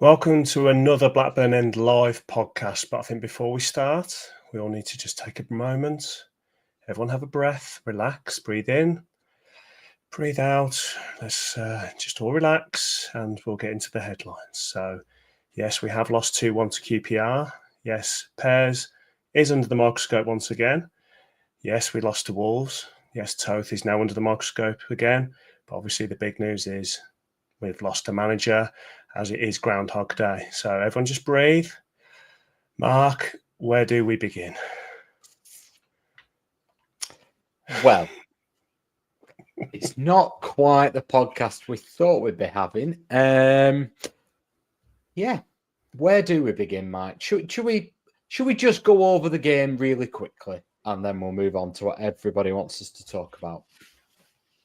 Welcome to another Blackburn End live podcast. But I think before we start, we all need to just take a moment. Everyone have a breath, relax, breathe in, breathe out. Let's just all relax and we'll get into the headlines. So, yes, we have lost 2-1 to QPR. Yes, Pears is under the microscope once again. Yes, we lost to Wolves. Yes, Toth is now under the microscope again. But obviously the big news is we've lost a manager, as it is Groundhog Day. So everyone just breathe. Mark, where do we begin? Well, it's not quite the podcast we thought we'd be having. Yeah, where do we begin, Mike? Should we just go over the game really quickly and then we'll move on to what everybody wants us to talk about?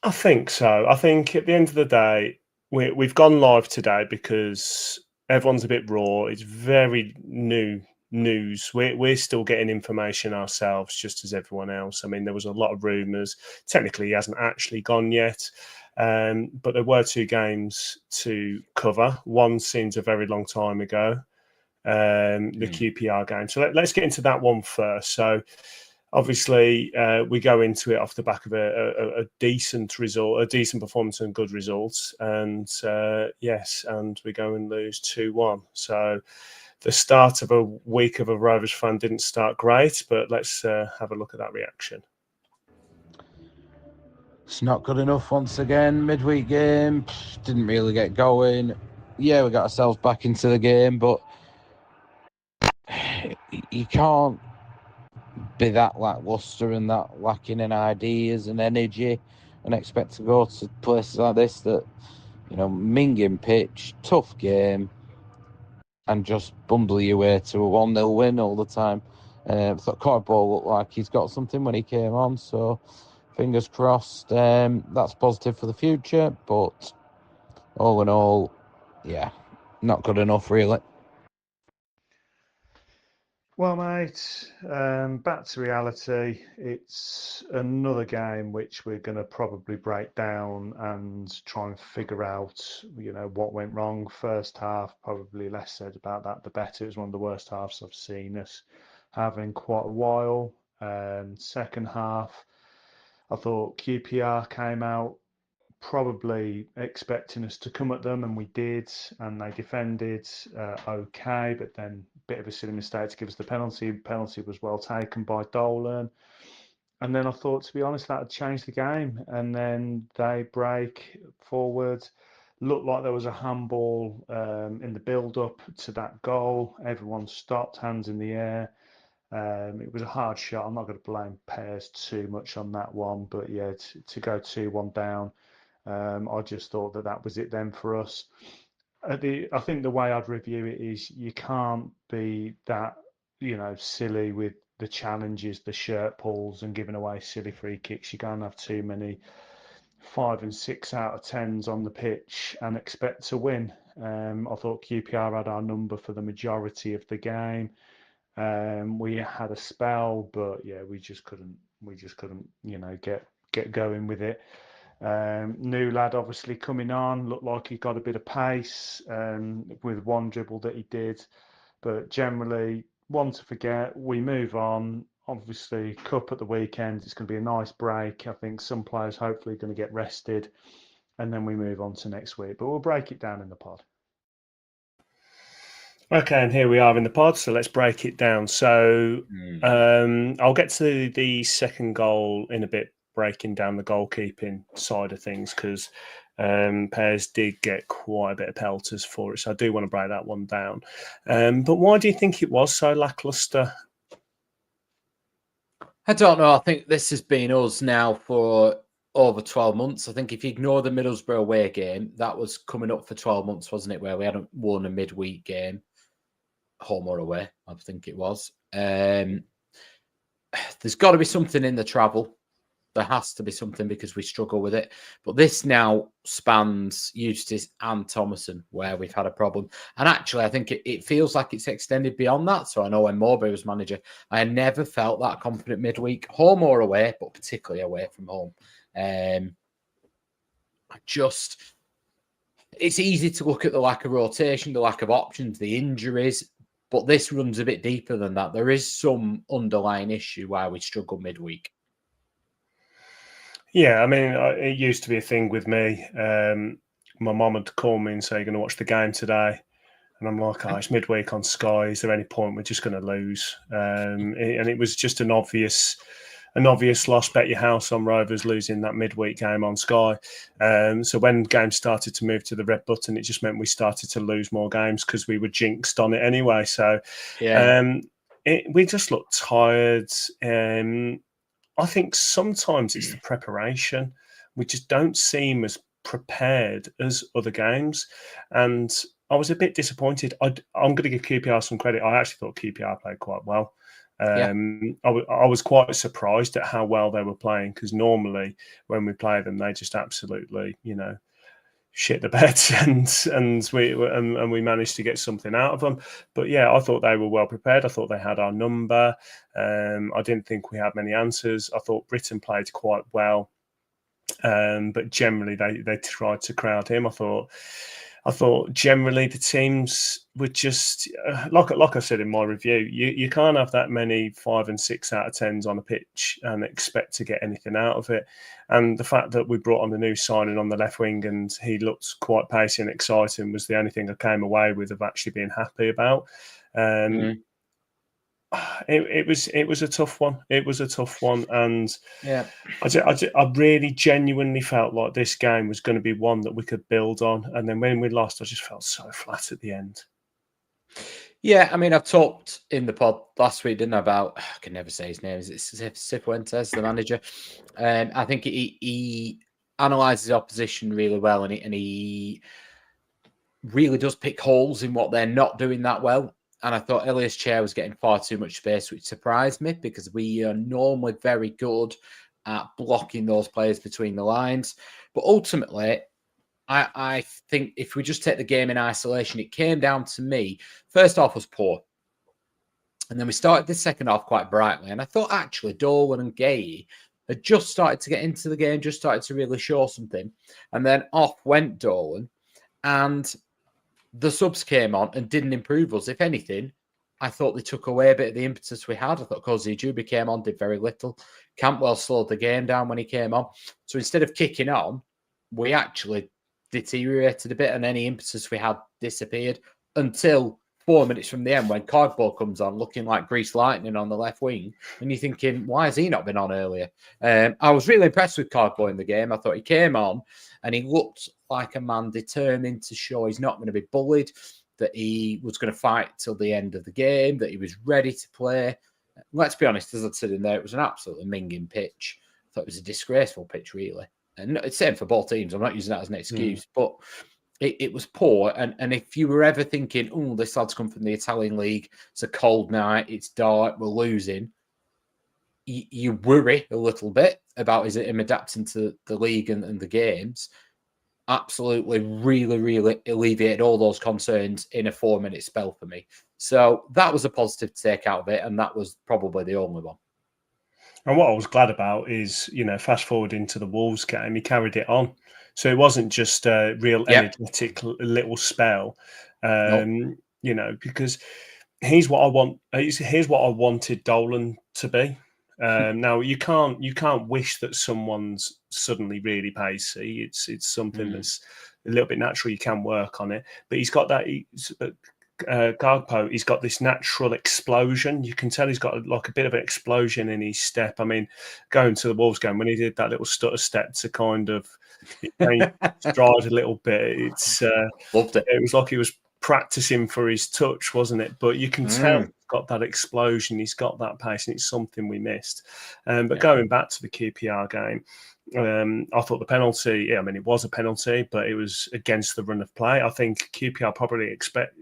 I think so. I think at the end of the day, we've gone live today because everyone's a bit raw. It's very new news. We're still getting information ourselves, just as everyone else. I mean, there was a lot of rumours. Technically, he hasn't actually gone yet, but there were 2 games to cover. One seems a very long time ago, the QPR game. So let's get into that one first. So obviously, we go into it off the back of a decent result, a decent performance and good results. And yes, and we go and lose 2-1. So the start of a week of a Rovers fan didn't start great, but let's have a look at that reaction. It's not good enough once again. Midweek game, didn't really get going. Yeah, we got ourselves back into the game, but you can't be that lackluster and that lacking in ideas and energy and expect to go to places like this that, minging pitch, tough game, and just bundle your way to a 1-0 win all the time. I thought Corball looked like he's got something when he came on, so fingers crossed that's positive for the future, but all in all, yeah, not good enough really. Well, mate, back to reality. It's another game which we're going to probably break down and try and figure out, what went wrong. First half, probably less said about that, the better. It was one of the worst halves I've seen us have in quite a while. Second half, I thought QPR came out probably expecting us to come at them, and we did, and they defended okay, but then a bit of a silly mistake to give us the penalty. Penalty was well taken by Dolan, and then I thought, to be honest, that had changed the game, and then they break forward. Looked like there was a handball in the build-up to that goal. Everyone stopped, hands in the air. It was a hard shot. I'm not going to blame Pears too much on that one, but yeah, to go 2-1 down, I just thought that was it then for us. I think the way I'd review it is you can't be that, silly with the challenges, the shirt pulls and giving away silly free kicks. You can't have too many 5 and 6 out of 10s on the pitch and expect to win. I thought QPR had our number for the majority of the game. We had a spell, but yeah, we just couldn't, get going with it. New lad obviously coming on, looked like he got a bit of pace with one dribble that he did, but generally one to forget. We move on. Obviously, cup at the weekend, it's going to be a nice break. I think some players hopefully are going to get rested, and then we move on to next week, but we'll break it down in the pod. Okay, and here we are in the pod, so let's break it down. So I'll get to the second goal in a bit, breaking down the goalkeeping side of things, because Pears did get quite a bit of pelters for it, so I do want to break that one down. But why do you think it was so lacklustre? I don't know. I think this has been us now for over 12 months. I think if you ignore the Middlesbrough away game, that was coming up for 12 months, wasn't it, where we hadn't won a midweek game, home or away, I think it was. There's got to be something in the travel. There has to be something because we struggle with it. But this now spans Eustace and Thomason, where we've had a problem. And actually, I think it feels like it's extended beyond that. So I know when Mowbray was manager, I never felt that confident midweek, home or away, but particularly away from home. it's easy to look at the lack of rotation, the lack of options, the injuries, but this runs a bit deeper than that. There is some underlying issue why we struggle midweek. Yeah, I mean, it used to be a thing with me. My mum would call me and say, "You're going to watch the game today?" And I'm like, "Oh, it's midweek on Sky. Is there any point? We're just going to lose." And it was just an obvious loss. Bet your house on Rovers losing that midweek game on Sky. So when games started to move to the red button, it just meant we started to lose more games because we were jinxed on it anyway. So we just looked tired. I think sometimes it's the preparation. We just don't seem as prepared as other games. And I was a bit disappointed. I'm going to give QPR some credit. I actually thought QPR played quite well. I was quite surprised at how well they were playing, because normally when we play them, they just absolutely, shit the bed, and we managed to get something out of them. But yeah, I thought they were well prepared. I thought they had our number. I didn't think we had many answers. I thought Britain played quite well, but generally they tried to crowd him. I thought generally the teams were just like I said in my review. You can't have that many 5 and 6 out of 10s on a pitch and expect to get anything out of it. And the fact that we brought on a new signing on the left wing and he looked quite pacey and exciting was the only thing I came away with of actually being happy about. It was a tough one. It was a tough one, and I really genuinely felt like this game was going to be one that we could build on. And then when we lost, I just felt so flat at the end. Yeah, I mean, I've talked in the pod last week, didn't I, about, I can never say his name, is it Cifuentes, the manager? I think he analyses the opposition really well, and he really does pick holes in what they're not doing that well. And I thought Elias Chair was getting far too much space, which surprised me, because we are normally very good at blocking those players between the lines. But ultimately, I think if we just take the game in isolation, it came down to me. First half was poor. And then we started the second half quite brightly. And I thought actually Dolan and Gay had just started to get into the game, just started to really show something. And then off went Dolan. And the subs came on and didn't improve us. If anything, I thought they took away a bit of the impetus we had. I thought Cozy Juby came on, did very little. Campbell slowed the game down when he came on. So instead of kicking on, we actually deteriorated a bit, and any impetus we had disappeared until 4 minutes from the end when Cardboard comes on looking like greased lightning on the left wing. And you're thinking, why has he not been on earlier? I was really impressed with Cardboard in the game. I thought he came on and he looked like a man determined to show he's not going to be bullied, that he was going to fight till the end of the game, that he was ready to play. Let's be honest, as I said in there, it was an absolutely minging pitch. I thought it was a disgraceful pitch, really. And it's same for both teams. I'm not using that as an excuse, but it was poor. And if you were ever thinking, oh, this lad's come from the Italian league, it's a cold night, it's dark, we're losing, you worry a little bit about him adapting to the league and the games. Absolutely, really, really alleviated all those concerns in a 4-minute spell for me. So that was a positive to take out of it, and that was probably the only one. And what I was glad about is, fast forward into the Wolves game, he carried it on. So it wasn't just a real energetic little spell, because here's what I want. Here's what I wanted Dolan to be. Now you can't wish that someone's suddenly really pacey. It's something that's a little bit natural. You can work on it, but he's got that. Garpo, he's got this natural explosion. You can tell he's got a bit of an explosion in his step. I mean, going to the Wolves game when he did that little stutter step to kind of stride a little bit, it's loved it. It was like he was practicing for his touch, wasn't it? But you can tell he's got that explosion, he's got that pace, and it's something we missed. But going back to the QPR game, I thought the penalty, it was a penalty, but it was against the run of play. I think QPR probably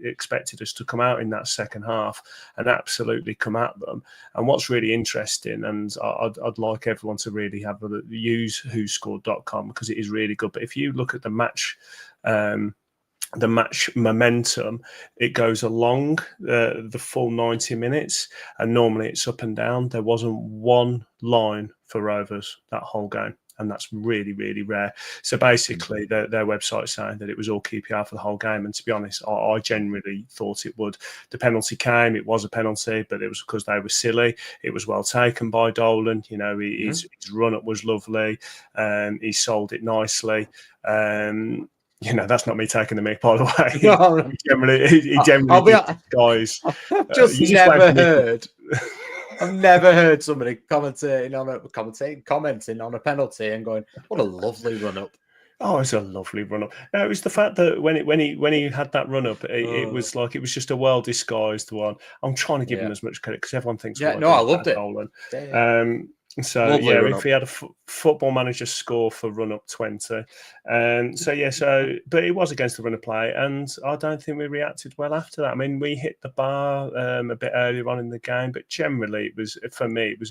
expected us to come out in that second half and absolutely come at them. And what's really interesting, and I'd like everyone to really have a use whoscored.com, because it is really good. But if you look at the match momentum, it goes along the full 90 minutes, and normally it's up and down. There wasn't one line for Rovers that whole game. and that's really, really rare. So basically, their website saying that it was all QPR for the whole game, and to be honest, I genuinely thought it would. The penalty came; it was a penalty, but it was because they were silly. It was well taken by Dolan. You know, his run up was lovely. He sold it nicely. You know, that's not me taking the mic, by the way. No. He generally guys. I've just never heard. I've never heard somebody commenting on a penalty and going, "What a lovely run up." Oh, it's a lovely run up. No, it was the fact that when he had that run up, it was like it was just a well disguised one. I'm trying to give him as much credit because everyone thinks, I loved it. So lovely if he had a Football Manager score for run up 20, but it was against the run of play, and I don't think we reacted well after that. I mean, we hit the bar a bit earlier on in the game, but generally it was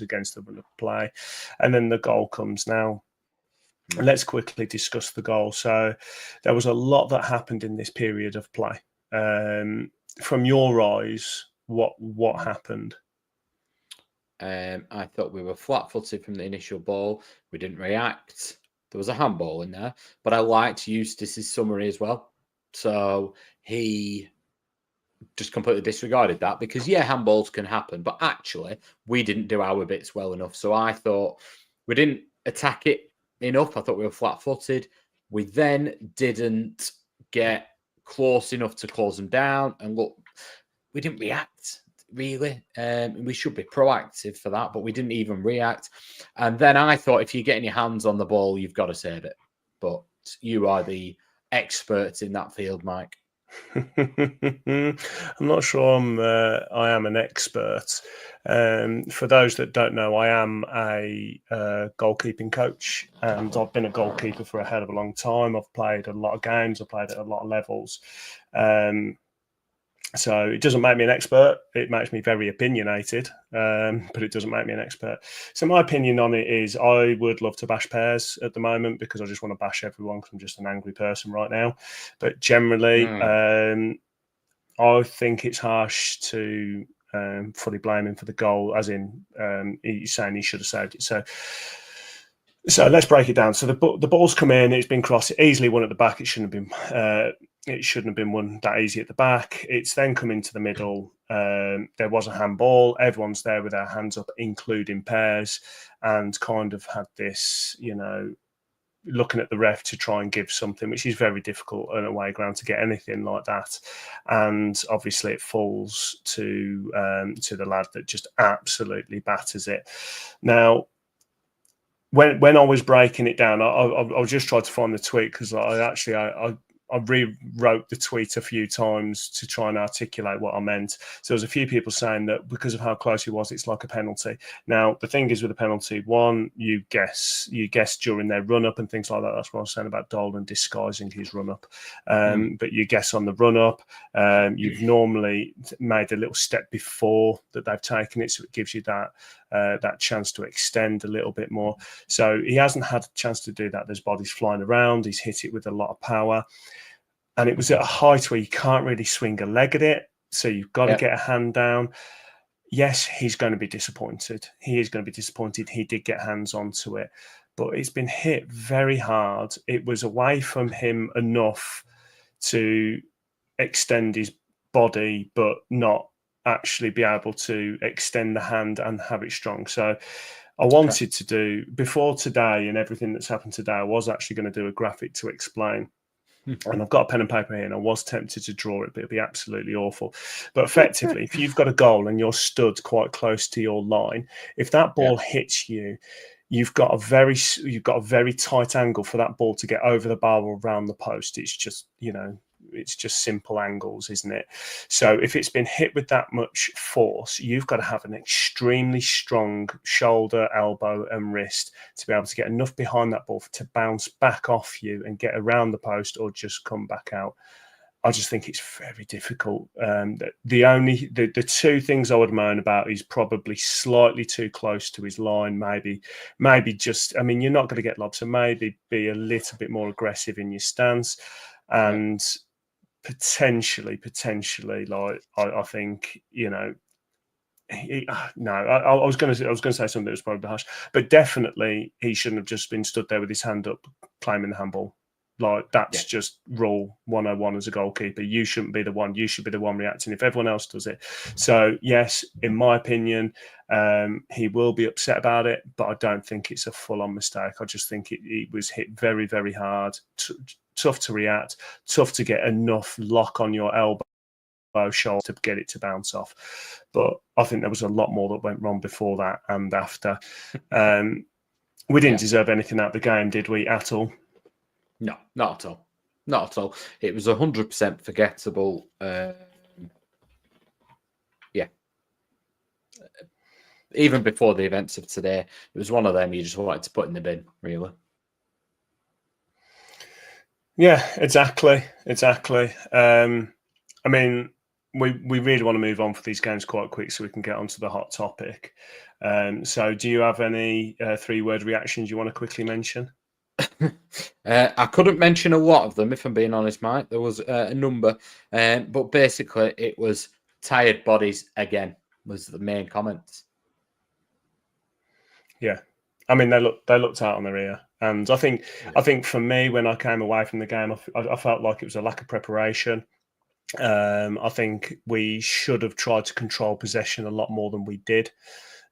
against the run of play, and then the goal comes now. Let's quickly discuss the goal. So there was a lot that happened in this period of play. From your eyes, what happened? I thought we were flat-footed from the initial ball. We didn't react. There was a handball in there, but I liked Eustace's summary as well. So he just completely disregarded that because, handballs can happen, but actually we didn't do our bits well enough. So I thought we didn't attack it enough. I thought we were flat-footed. We then didn't get close enough to close them down. And look, we didn't react, really. We should be proactive for that, but we didn't even react. And then I thought if you're getting your hands on the ball, you've got to save it. But you are the expert in that field, Mike. I'm not sure I am an expert. For those that don't know, I am a goalkeeping coach, and I've been a goalkeeper for a hell of a long time. I've played a lot of games. I've played at a lot of levels. So it doesn't make me an expert. It makes me very opinionated, but it doesn't make me an expert. So my opinion on it is I would love to bash pairs at the moment because I just want to bash everyone because I'm just an angry person right now. But generally, I think it's harsh to fully blame him for the goal, as in he's saying he should have saved it. So let's break it down. So the ball's come in. It's been crossed. It easily won at the back. It shouldn't have been won that easy at the back. It's then come into the middle. There was a handball. Everyone's there with their hands up, including pairs, and kind of had this, looking at the ref to try and give something, which is very difficult on a away ground to get anything like that. And obviously it falls to the lad that just absolutely batters it. Now, when I was breaking it down, I just tried to find the tweet because I rewrote the tweet a few times to try and articulate what I meant. So there was a few people saying that because of how close he was, it's like a penalty. Now, the thing is with a penalty, one, you guess during their run-up and things like that. That's what I was saying about Dolan disguising his run-up. But you guess on the run-up, you've normally made a little step before that they've taken it, so it gives you that chance to extend a little bit more. So he hasn't had a chance to do that. There's bodies flying around. He's hit it with a lot of power. And it was at a height where you can't really swing a leg at it. So you've got to get a hand down. Yes, he's going to be disappointed. He is going to be disappointed. He did get hands onto it. But it's been hit very hard. It was away from him enough to extend his body, but not actually be able to extend the hand and have it strong. So I wanted to do, before today and everything that's happened today, I was actually going to do a graphic to explain. And I've got a pen and paper here, and I was tempted to draw it, but it'd be absolutely awful. But effectively, if you've got a goal and you're stood quite close to your line, if that ball hits you, you've got a very tight angle for that ball to get over the bar or around the post. It's just, it's just simple angles, isn't it? So if it's been hit with that much force, you've got to have an extremely strong shoulder, elbow and wrist to be able to get enough behind that ball to bounce back off you and get around the post or just come back out. I just think it's very difficult. The two things I would moan about is probably slightly too close to his line. Maybe just, you're not going to get lobs, so maybe be a little bit more aggressive in your stance. And potentially, like I think, no, I was going to say something that was probably harsh, but definitely he shouldn't have just been stood there with his hand up claiming the handball. Like, that's just rule 101 as a goalkeeper. You shouldn't be the one. You should be the one reacting if everyone else does it. So, yes, in my opinion, he will be upset about it, but I don't think it's a full-on mistake. I just think it was hit very, very hard, tough to react, tough to get enough lock on your elbow, shoulder to get it to bounce off. But I think there was a lot more that went wrong before that and after. We didn't deserve anything out of the game, did we, at all? No, not at all. Not at all. It was 100% forgettable. Even before the events of today, it was one of them you just wanted to put in the bin, really. Yeah, exactly. I mean, we really want to move on for these games quite quick so we can get onto the hot topic. So do you have any 3-word reactions you want to quickly mention? I couldn't mention a lot of them, if I'm being honest, Mike. There was a number, but basically it was tired bodies again was the main comments. Yeah, I mean they looked out on their ear, and I think for me when I came away from the game, I felt like it was a lack of preparation. I think we should have tried to control possession a lot more than we did.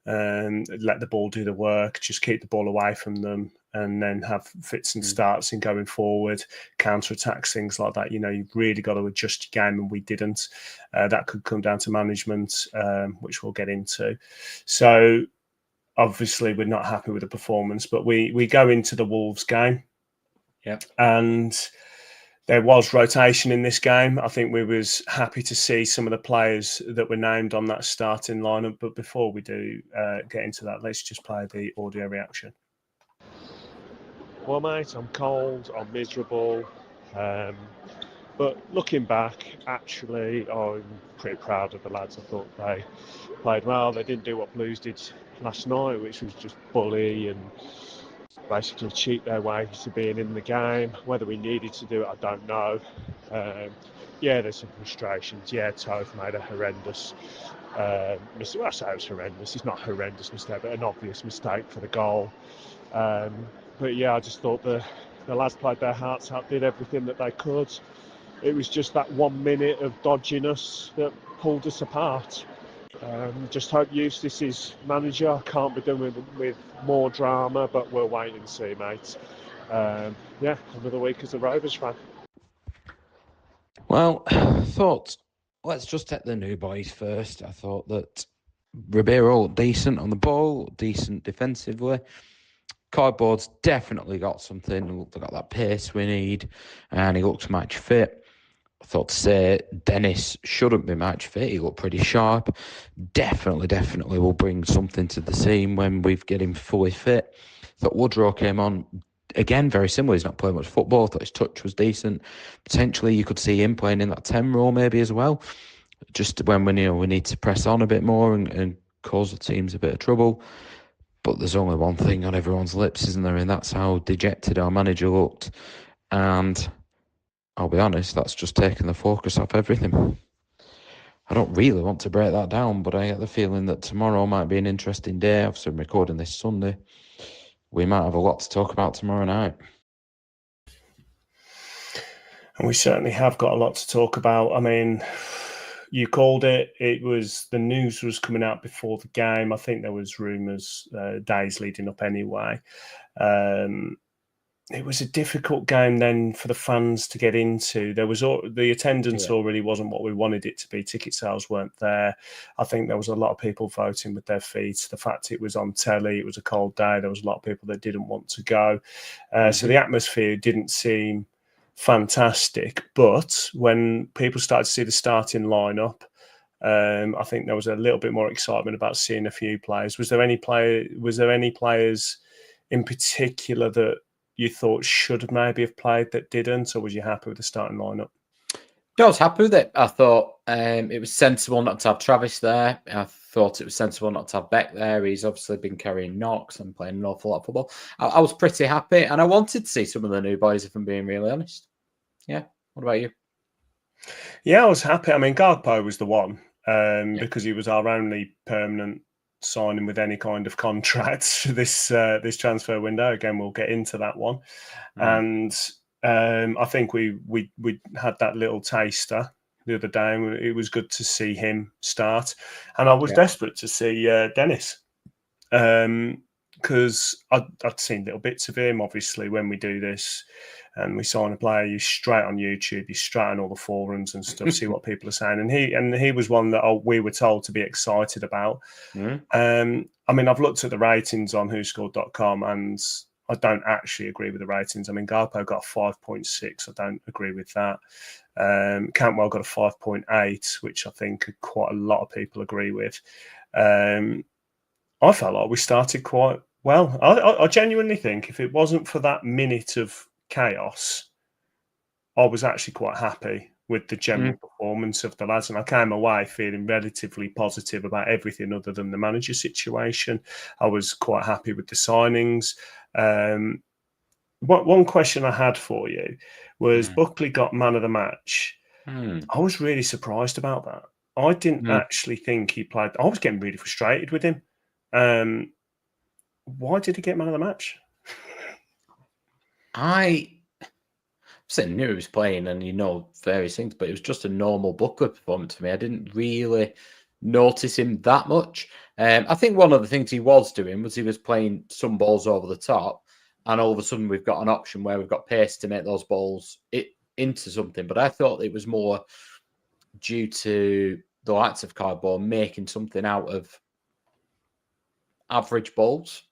Let the ball do the work, just keep the ball away from them, and then have fits and starts in going forward, counter-attacks, things like that. You know, you've really got to adjust your game, and we didn't. That could come down to management, which we'll get into. So, obviously, we're not happy with the performance, but we go into the Wolves game. Yeah. And there was rotation in this game. I think we was happy to see some of the players that were named on that starting lineup. But before we do get into that, let's just play the audio reaction. Well, mate, I'm cold, I'm miserable. But looking back, actually, I'm pretty proud of the lads. I thought they played well. They didn't do what Blues did last night, which was just bully and basically cheat their way to being in the game. Whether we needed to do it, I don't know. There's some frustrations. Yeah, Toph made a horrendous mistake. Well, I say it was horrendous. It's not a horrendous mistake, but an obvious mistake for the goal. But yeah, I just thought the lads played their hearts out, did everything that they could. It was just that 1 minute of dodginess that pulled us apart. Just hope Eustace is manager. Can't be done with more drama, but we'll wait and see, mate. Another week as a Rovers fan. Well, I thought, let's just take the new boys first. I thought that Ribeiro looked decent on the ball, decent defensively. Cardboard's definitely got something. They've got that pace we need, and he looks match fit. I thought to say Dennis shouldn't be match fit. He looked pretty sharp. Definitely will bring something to the team when we get him fully fit. I thought Woodrow came on, again, very similar. He's not playing much football. I thought his touch was decent. Potentially you could see him playing in that 10 role maybe as well. Just when we need to press on a bit more and cause the teams a bit of trouble. But there's only one thing on everyone's lips, isn't there? And that's how dejected our manager looked. And I'll be honest, that's just taken the focus off everything. I don't really want to break that down, but I get the feeling that tomorrow might be an interesting day. Obviously, I'm recording this Sunday. We might have a lot to talk about tomorrow night. And we certainly have got a lot to talk about. I mean, you called it. It was, the news was coming out before the game. I think there was rumours days leading up anyway. It was a difficult game then for the fans to get into. There was the attendance already wasn't what we wanted it to be. Ticket sales weren't there. I think there was a lot of people voting with their feet. The fact it was on telly, it was a cold day. There was a lot of people that didn't want to go. So the atmosphere didn't seem fantastic. But when people started to see the starting lineup, I think there was a little bit more excitement about seeing a few players. Was there any players in particular that you thought should maybe have played that didn't, or was you happy with the starting lineup? I was happy with it. I thought it was sensible not to have Travis there. I thought it was sensible not to have Beck there. He's obviously been carrying knocks and playing an awful lot of football. I was pretty happy, and I wanted to see some of the new boys, if I'm being really honest. Yeah. What about you? Yeah, I was happy. I mean, Garpo was the one. because he was our only permanent signing with any kind of contract this transfer window. Again, we'll get into that one. And I think we had that little taster the other day, and it was good to see him start. And I was desperate to see Dennis, because I'd seen little bits of him. Obviously, when we do this and we sign a player, you straight on YouTube, you straight on all the forums and stuff, see what people are saying. And he was one that we were told to be excited about. I mean, I've looked at the ratings on whoscored.com, and I don't actually agree with the ratings. I mean, Garpo got a 5.6. I don't agree with that. Cantwell got a 5.8, which I think quite a lot of people agree with. I felt like we started quite well. I genuinely think if it wasn't for that minute of chaos, I was actually quite happy with the general performance of the lads. And I came away feeling relatively positive about everything other than the manager situation. I was quite happy with the signings. One question I had for you was Buckley got man of the match. I was really surprised about that. I didn't actually think he played. I was getting really frustrated with him. Why did he get man of the match? I knew he was playing, and various things, but it was just a normal Buckley performance for me. I didn't really notice him that much. I think one of the things he was doing was he was playing some balls over the top, and all of a sudden we've got an option where we've got pace to make those balls into something. But I thought it was more due to the likes of Cardboard making something out of average balls,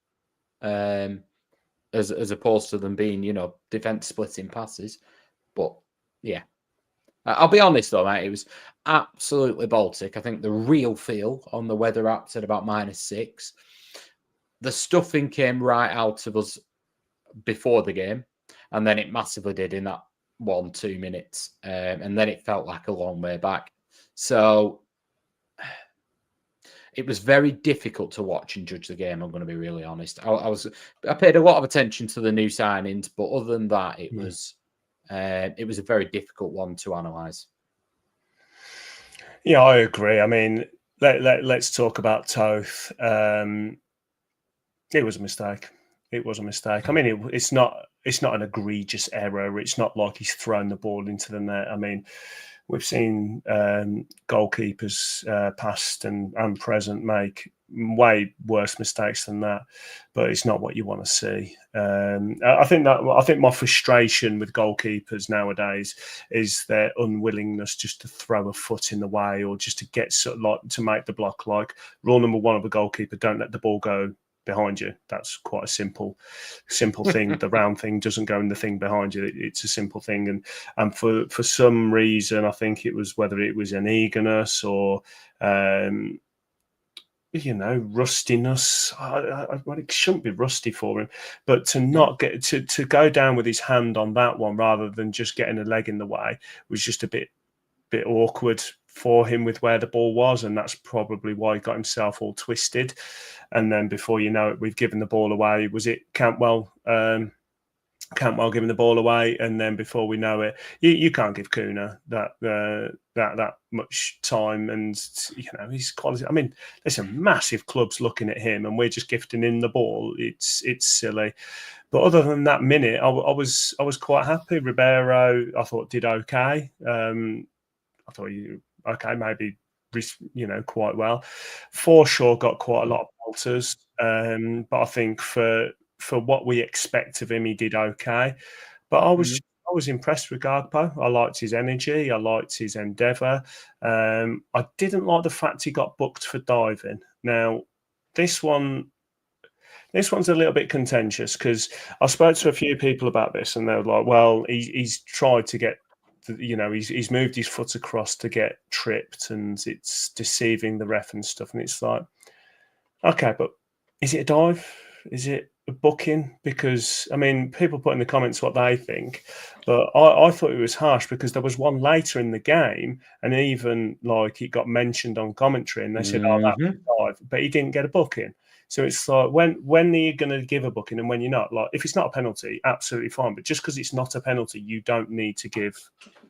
as opposed to them being, defense splitting passes. But yeah, I'll be honest though, mate, it was absolutely Baltic. I think the real feel on the weather app said about -6. The stuffing came right out of us before the game, and then it massively did in that 1-2 minutes, and then it felt like a long way back. So it was very difficult to watch and judge the game. I'm going to be really honest. I paid a lot of attention to the new signings, but other than that, it was a very difficult one to analyse. Yeah, I agree. I mean, let's talk about Toth. It was a mistake. It was a mistake. I mean, it's not an egregious error. It's not like he's thrown the ball into the net. I mean, we've seen goalkeepers past and present make way worse mistakes than that, but it's not what you want to see. I think my frustration with goalkeepers nowadays is their unwillingness just to throw a foot in the way or just to get to make the block. Like rule number 1 of a goalkeeper: don't let the ball go behind you. That's quite a simple thing. The round thing doesn't go in the thing behind you. It's a simple thing, and for some reason, I think it was whether it was an eagerness or rustiness. It shouldn't be rusty for him, but to not get to go down with his hand on that one rather than just getting a leg in the way was just a bit awkward for him with where the ball was, and that's probably why he got himself all twisted. And then before you know it, we've given the ball away. Was it Cantwell giving the ball away? And then before we know it, you can't give Kuna that much time. And his quality. I mean, there's some massive clubs looking at him, and we're just gifting in the ball. It's silly. But other than that minute, I was quite happy. Ribeiro, I thought, did okay. I thought maybe quite well. Forshaw got quite a lot of bolters, but I think for what we expect of him, he did okay. But I was impressed with Gagpo. I liked his energy. I liked his endeavour. I didn't like the fact he got booked for diving. Now, this one's a little bit contentious because I spoke to a few people about this, and they were like, "Well, he's tried to get." He's moved his foot across to get tripped, and it's deceiving the ref and stuff. And it's like, okay, but is it a dive? Is it a booking? Because, I mean, people put in the comments what they think, but I thought it was harsh because there was one later in the game, and even like it got mentioned on commentary, and they said, "Oh, that was a dive," but he didn't get a booking. So it's like, when are you going to give a booking and when you're not? Like, if it's not a penalty, absolutely fine. But just because it's not a penalty, you don't need to give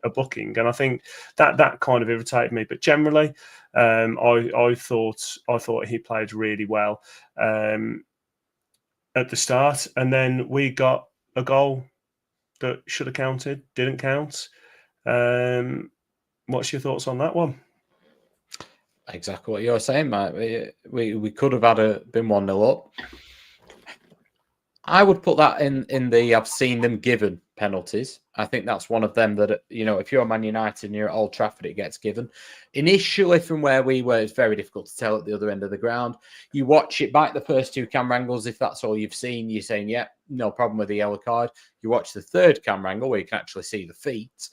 a booking. And I think that kind of irritated me. But generally, I thought he played really well at the start, and then we got a goal that should have counted, didn't count. What's your thoughts on that one? Exactly what you're saying, mate. We could have been 1-0 up. I would put that in the I've seen them given penalties. I think that's one of them that, if you're Man United and you're at Old Trafford, it gets given. Initially, from where we were, it's very difficult to tell at the other end of the ground. You watch it back, the first two camera angles, if that's all you've seen, you're saying, yeah, no problem with the yellow card. You watch the third camera angle where you can actually see the feet.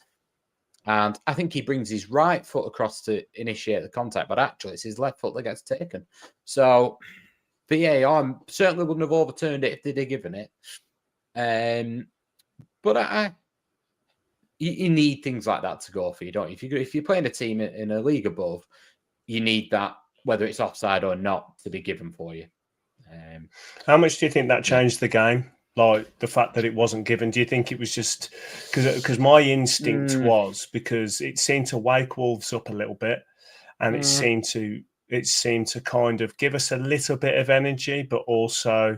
And I think he brings his right foot across to initiate the contact, but actually it's his left foot that gets taken. So VAR certainly wouldn't have overturned it if they'd have given it. But you need things like that to go for you, don't you? If you're playing a team in a league above, you need that, whether it's offside or not, to be given for you. How much do you think that changed the game? Like the fact that it wasn't given, do you think it was just because my instinct was because it seemed to wake Wolves up a little bit, and it seemed to kind of give us a little bit of energy, but also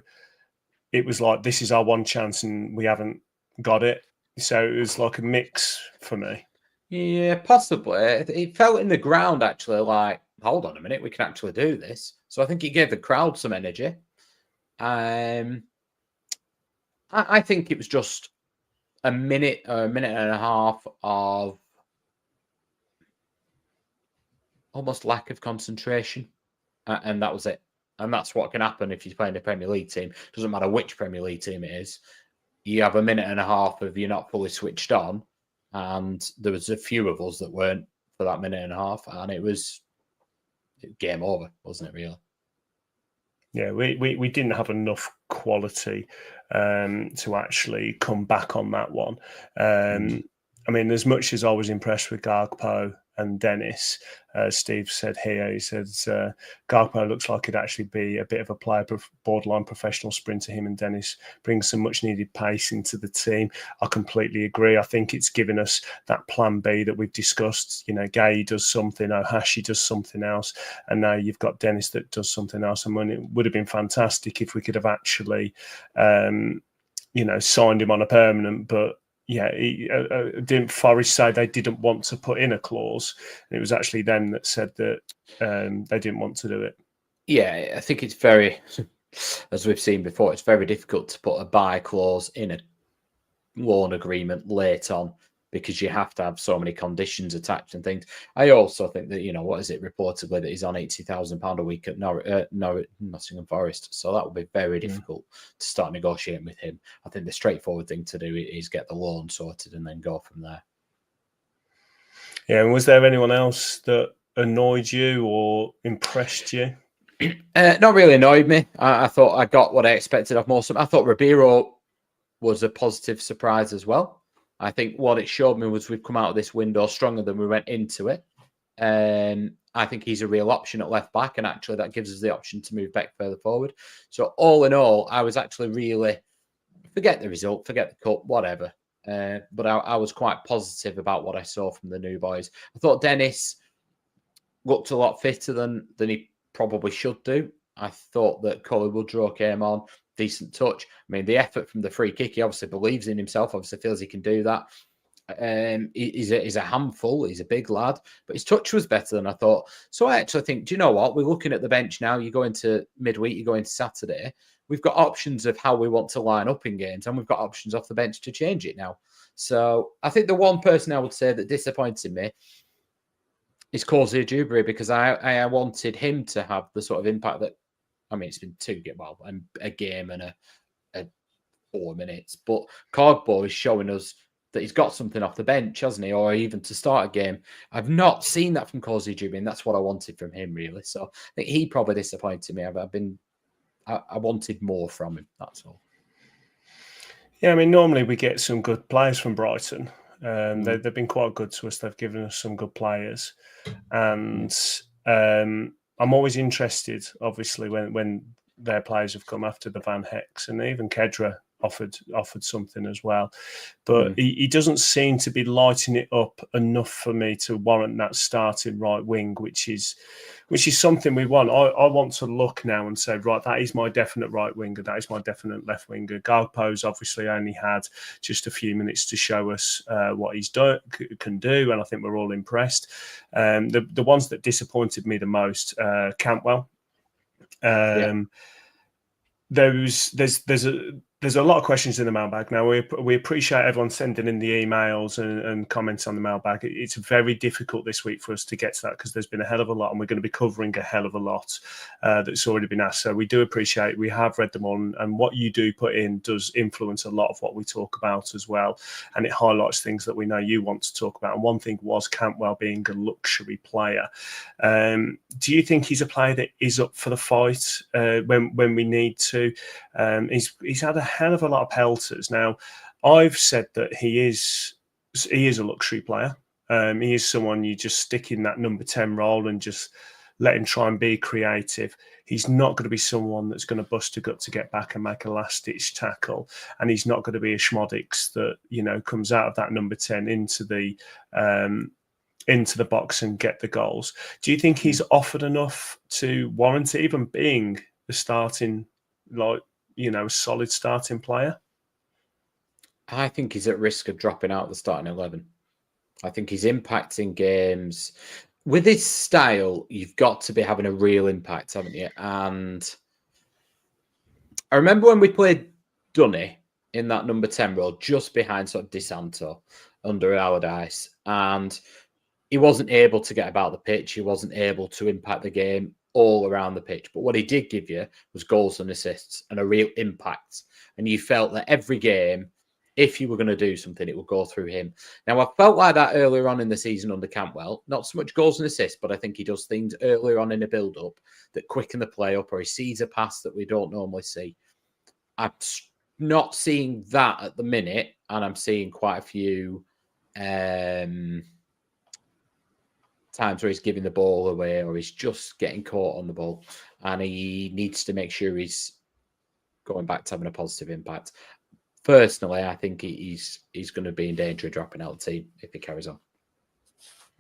it was like, this is our one chance and we haven't got it. So it was like a mix for me. Yeah, possibly. It felt in the ground actually like, hold on a minute, we can actually do this. So I think it gave the crowd some energy. I think it was just a minute or a minute and a half of almost lack of concentration. And that was it. And that's what can happen if you're playing a Premier League team. Doesn't matter which Premier League team it is. You have a minute and a half of you're not fully switched on. And there was a few of us that weren't for that minute and a half. And it was game over, wasn't it, really? Yeah, we didn't have enough quality to actually come back on that one. I mean, as much as I was impressed with Gakpo and Dennis, Steve said here, he said Gakpo looks like he'd actually be a bit of a player, borderline professional sprinter. Him and Dennis bring some much needed pace into the team. I completely agree. I think it's given us that plan B that we've discussed. Gay does something, Ohashi does something else, and now you've got Dennis that does something else. And when it would have been fantastic if we could have actually, signed him on a permanent, but yeah, didn't Forest say they didn't want to put in a clause? And it was actually them that said that they didn't want to do it. Yeah, I think it's very, as we've seen before, it's very difficult to put a buy clause in a loan agreement late on because you have to have so many conditions attached and things. I also think that, what is it reportedly that he's on £80,000 a week at Nottingham Forest. So that would be very difficult to start negotiating with him. I think the straightforward thing to do is get the loan sorted and then go from there. Yeah, and was there anyone else that annoyed you or impressed you? Not really annoyed me. I thought I got what I expected of most of them. I thought Ribeiro was a positive surprise as well. I think what it showed me was we've come out of this window stronger than we went into it. I think he's a real option at left back, and actually that gives us the option to move back further forward. So all in all, I was actually really, forget the result, forget the cup, whatever. But I was quite positive about what I saw from the new boys. I thought Dennis looked a lot fitter than he probably should do. I thought that Colin Woodrow came on, decent touch. I mean, the effort from the free kick, he obviously believes in himself, obviously feels he can do that. He's a handful, he's a big lad, but his touch was better than I thought. So I actually think, do you know what? We're looking at the bench now. You go into midweek, you go into Saturday. We've got options of how we want to line up in games, and we've got options off the bench to change it now. So I think the one person I would say that disappointed me is Cozy Dewberry, because I wanted him to have the sort of impact that, I mean, it's been a game and a 4 minutes, but Cogbo is showing us that he's got something off the bench, hasn't he? Or even to start a game. I've not seen that from Cozy Dewberry, and that's what I wanted from him, really. So I think he probably disappointed me. I wanted more from him, that's all. Yeah, I mean, normally we get some good players from Brighton. They've been quite good to us. They've given us some good players. And I'm always interested, obviously, when their players have come after the Van Hex, and even Kedra offered something as well. But he doesn't seem to be lighting it up enough for me to warrant that starting right wing, which is something we want. I want to look now and say, right, that is my definite right winger, that is my definite left winger. Galpo's obviously only had just a few minutes to show us what he's can do, and I think we're all impressed. The ones that disappointed me the most, Cantwell. There's a lot of questions in the mailbag. Now, we appreciate everyone sending in the emails and comments on the mailbag. It's very difficult this week for us to get to that because there's been a hell of a lot, and we're going to be covering a hell of a lot that's already been asked. So we do appreciate, we have read them all, and what you do put in does influence a lot of what we talk about as well. And it highlights things that we know you want to talk about. And one thing was Cantwell being a luxury player. Do you think he's a player that is up for the fight when we need to? He's had a hell of a lot of pelters. Now, I've said that he is a luxury player. He is someone you just stick in that number 10 role and just let him try and be creative. He's not going to be someone that's going to bust a gut to get back and make a last-ditch tackle, and he's not going to be a Schmodix that, you know, comes out of that number 10 into the box and get the goals. Do you think he's offered enough to warrant it even being the starting, solid starting player? I think he's at risk of dropping out of the starting 11. I think he's impacting games. With his style, you've got to be having a real impact, haven't you? And I remember when we played Dunny in that number 10 role, just behind sort of DeSanto under Allardyce, and he wasn't able to get about the pitch. He wasn't able to impact the game all around the pitch. But what he did give you was goals and assists and a real impact. And you felt that every game, if you were going to do something, it would go through him. Now, I felt like that earlier on in the season under Cantwell. Not so much goals and assists, but I think he does things earlier on in a build-up that quicken the play up, or he sees a pass that we don't normally see. I'm not seeing that at the minute, and I'm seeing quite a few times where he's giving the ball away or he's just getting caught on the ball, and he needs to make sure he's going back to having a positive impact. Personally, I think he's going to be in danger of dropping out of the team if he carries on.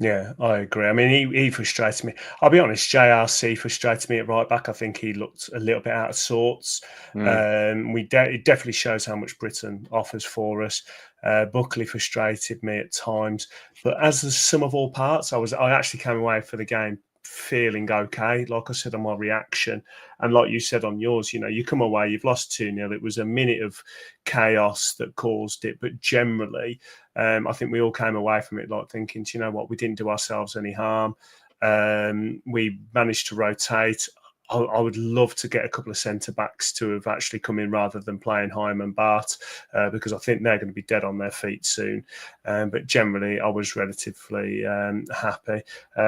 Yeah, I agree. I mean, he frustrates me. I'll be honest, JRC frustrated me at right back. I think he looked a little bit out of sorts. It definitely shows how much Britain offers for us. Buckley frustrated me at times. But as the sum of all parts, I actually came away for the game feeling okay, like I said on my reaction. And like you said on yours, you come away, you've lost 2-0. It was a minute of chaos that caused it. But generally, I think we all came away from it like thinking, do you know what, we didn't do ourselves any harm. We managed to rotate. I would love to get a couple of centre-backs to have actually come in rather than playing Heim and Bart, because I think they're going to be dead on their feet soon. But generally, I was relatively happy.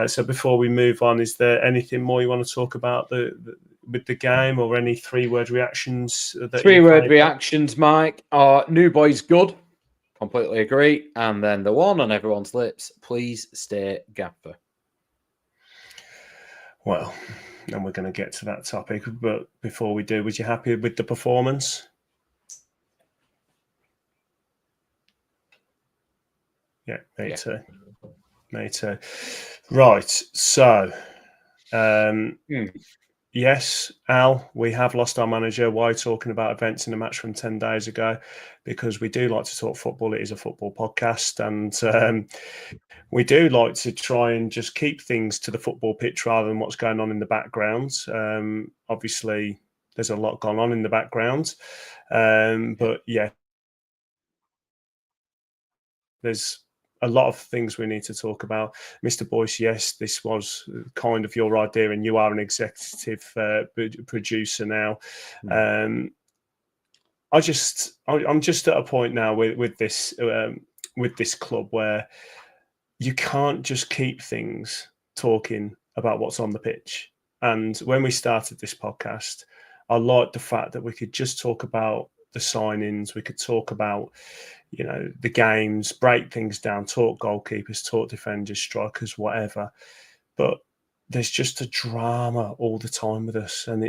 So before we move on, is there anything more you want to talk about with the game, or any three-word reactions? Three-word reactions, Mike, are new boys good. Completely agree. And then the one on everyone's lips, please stay Gaffer. Well, and we're going to get to that topic. But before we do, was you happy with the performance? Yeah, me too. Me too. Right. So, yes, Al, we have lost our manager. Why talking about events in a match from 10 days ago? Because we do like to talk football. It is a football podcast. And we do like to try and just keep things to the football pitch rather than what's going on in the background. Obviously, there's a lot going on in the background. But yeah, there's a lot of things we need to talk about. Mr. Boyce, yes, this was kind of your idea, and you are an executive producer now. I'm just at a point now with this club where you can't just keep things talking about what's on the pitch. And when we started this podcast, I liked the fact that we could just talk about the signings. We could talk about, the games, break things down, talk goalkeepers, talk defenders, strikers, whatever. But there's just a drama all the time with us, and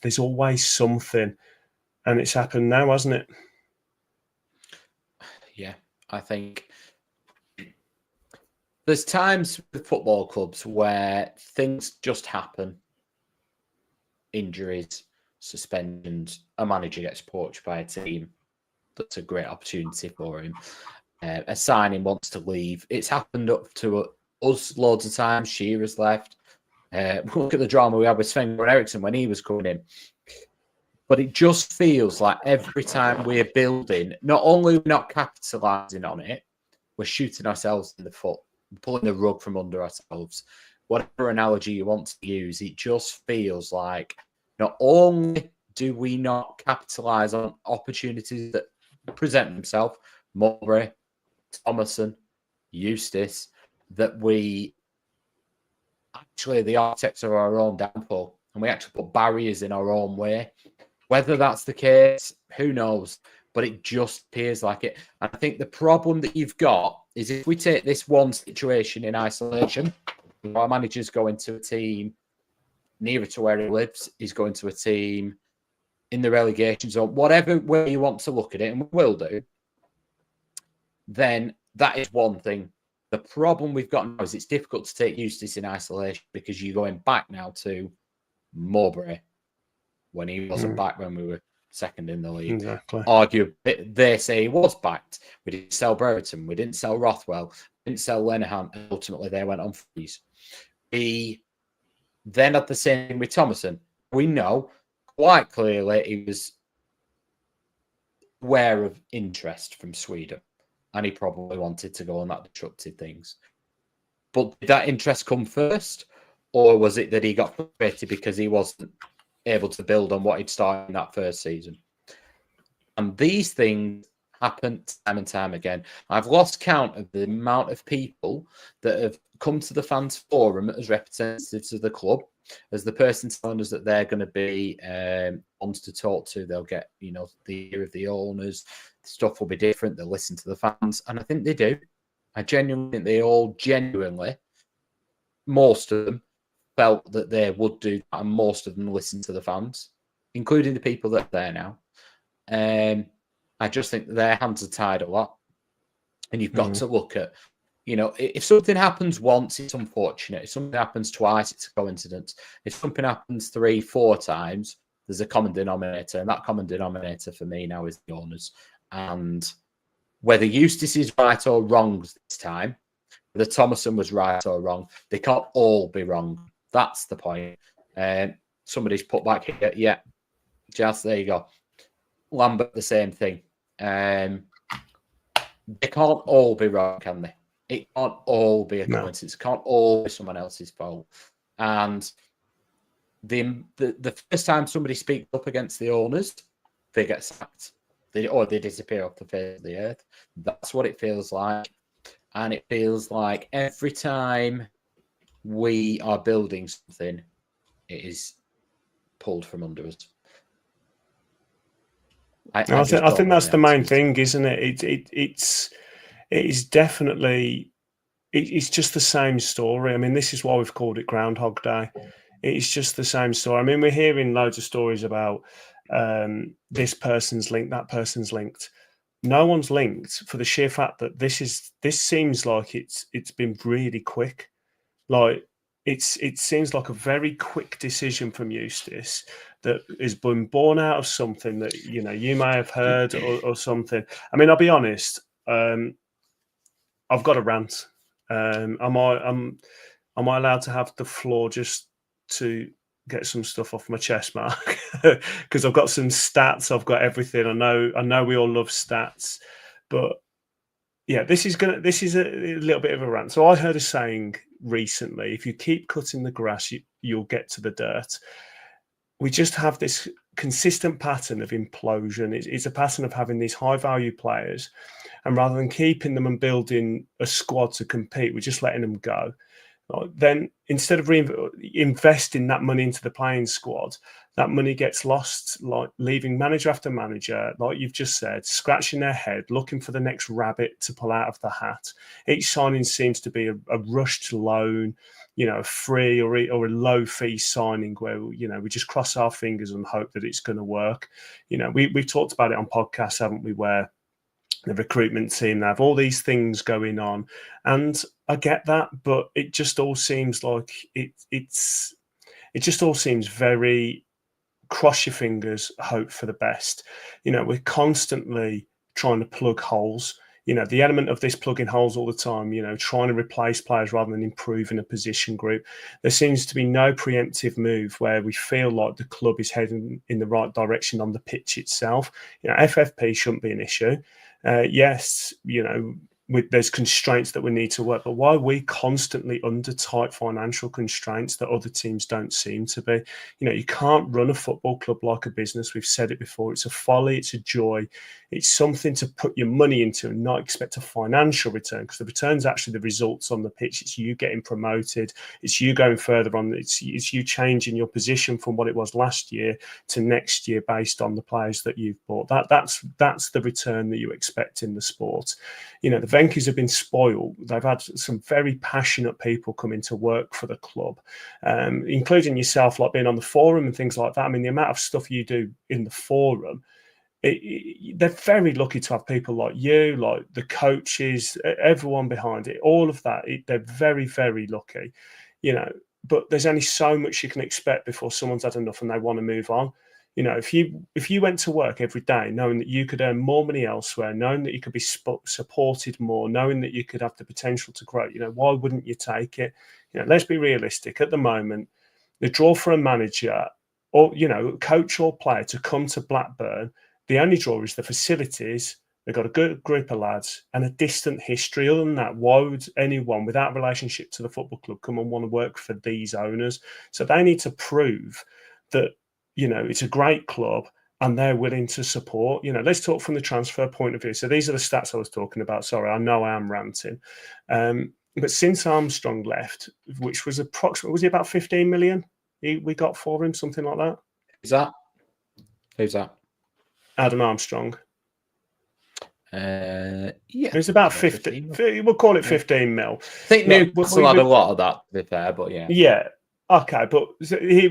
there's always something, and it's happened now, hasn't it? Yeah, I think there's times with football clubs where things just happen. Injuries, suspensions, a manager gets poached by a team. That's a great opportunity for him. A signing wants to leave. It's happened up to us loads of times. Shearer's left. Look at the drama we had with Sven-Göran Eriksson when he was coming in. But it just feels like every time we're building, not only we're not capitalising on it, we're shooting ourselves in the foot, pulling the rug from under ourselves. Whatever analogy you want to use, it just feels like not only do we not capitalise on opportunities that present themselves, Mowbray, Thomason, Eustace, that we actually the architects of our own downfall, and we actually put barriers in our own way. Whether that's the case, who knows? But it just appears like it. And I think the problem that you've got is if we take this one situation in isolation, our manager's going to a team nearer to where he lives, he's going to a team in the relegation zone, whatever way you want to look at it, and we will do, then that is one thing. The problem we've got now is it's difficult to take Eustace in isolation because you're going back now to Mowbray when he wasn't back when we were second in the league. Exactly. Arguably, they say he was backed. We didn't sell Brereton. We didn't sell Rothwell. We didn't sell Lenihan. And ultimately, they went on freeze. We then had the same thing with Thomason. We know quite clearly he was aware of interest from Sweden, and he probably wanted to go on that disruptive things. But did that interest come first, or was it that he got frustrated because he wasn't able to build on what he'd started in that first season? And these things happen time and time again. I've lost count of the amount of people that have come to the fans forum as representatives of the club, as the person telling us that they're going to be ones to talk to. They'll get, the ear of the owners. Stuff will be different. They'll listen to the fans. And I think they do. I genuinely think they all most of them, felt that they would do that, and most of them listen to the fans, including the people that are there now. I just think that their hands are tied a lot. And you've got to look at, if something happens once, it's unfortunate. If something happens twice, it's a coincidence. If something happens 3-4 times, there's a common denominator. And that common denominator for me now is the owners. And whether Eustace is right or wrong this time, whether Thomason was right or wrong, they can't all be wrong. That's the point. Somebody's put back here. Yeah, Jazz, there you go. Lambert, the same thing. They can't all be wrong, can they? It can't all be a coincidence. It can't all be someone else's fault. And the first time somebody speaks up against the owners, they get sacked. They disappear off the face of the earth. That's what it feels like. And it feels like every time we are building something, it is pulled from under us. I think that's the main thing, isn't it? It is definitely, it's just the same story. I mean, this is why we've called it Groundhog Day. It's just the same story. I mean, we're hearing loads of stories about this person's linked, that person's linked. No one's linked for the sheer fact that this seems like it's been really quick. Like it seems like a very quick decision from Eustace that has been born out of something that you may have heard or something. I mean, I'll be honest. I've got a rant. Am I allowed to have the floor just to get some stuff off my chest, Mark? Because I've got some stats. I've got everything. I know we all love stats, but yeah, this is a little bit of a rant. So I heard a saying recently: if you keep cutting the grass, you'll get to the dirt. We just have this consistent pattern of implosion. It's a pattern of having these high-value players, and rather than keeping them and building a squad to compete, we're just letting them go. Then instead of investing that money into the playing squad, that money gets lost, like leaving manager after manager, like you've just said, scratching their head, looking for the next rabbit to pull out of the hat. Each signing seems to be a rushed loan, a free or a low fee signing where, we just cross our fingers and hope that it's going to work. We've talked about it on podcasts, haven't we, where the recruitment team, they have all these things going on. And I get that, but it just all seems like it just all seems very cross your fingers, hope for the best. We're constantly trying to plug holes. The element of this plugging holes all the time, trying to replace players rather than improving a position group. There seems to be no preemptive move where we feel like the club is heading in the right direction on the pitch itself. FFP shouldn't be an issue. Yes, there's constraints that we need to work, but why are we constantly under tight financial constraints that other teams don't seem to be? You can't run a football club like a business. We've said it before. It's a folly. It's a joy. It's something to put your money into and not expect a financial return, because the return's actually the results on the pitch. It's you getting promoted. It's you going further on. It's you changing your position from what it was last year to next year based on the players that you've bought. That's the return that you expect in the sport. The Venkys have been spoiled. They've had some very passionate people come into work for the club, including yourself, like being on the forum and things like that. I mean, the amount of stuff you do in the forum, they're very lucky to have people like you, like the coaches, everyone behind it, all of that. They're very, very lucky, but there's only so much you can expect before someone's had enough and they want to move on. If you went to work every day knowing that you could earn more money elsewhere, knowing that you could be supported more, knowing that you could have the potential to grow, why wouldn't you take it? Let's be realistic. At the moment, the draw for a manager or, coach or player to come to Blackburn, the only draw is the facilities. They've got a good group of lads and a distant history. Other than that, why would anyone without a relationship to the football club come and want to work for these owners? So they need to prove that, it's a great club and they're willing to support. Let's talk from the transfer point of view. So these are the stats I was talking about. Sorry, I know I am ranting. But since Armstrong left, which was approximately, was he about 15 million we got for him, something like that? Who's that? Adam Armstrong. Yeah. It's about 15. We'll call it 15 mil. I think Newcastle had a lot of that, to be fair, but yeah. Yeah. Okay, but he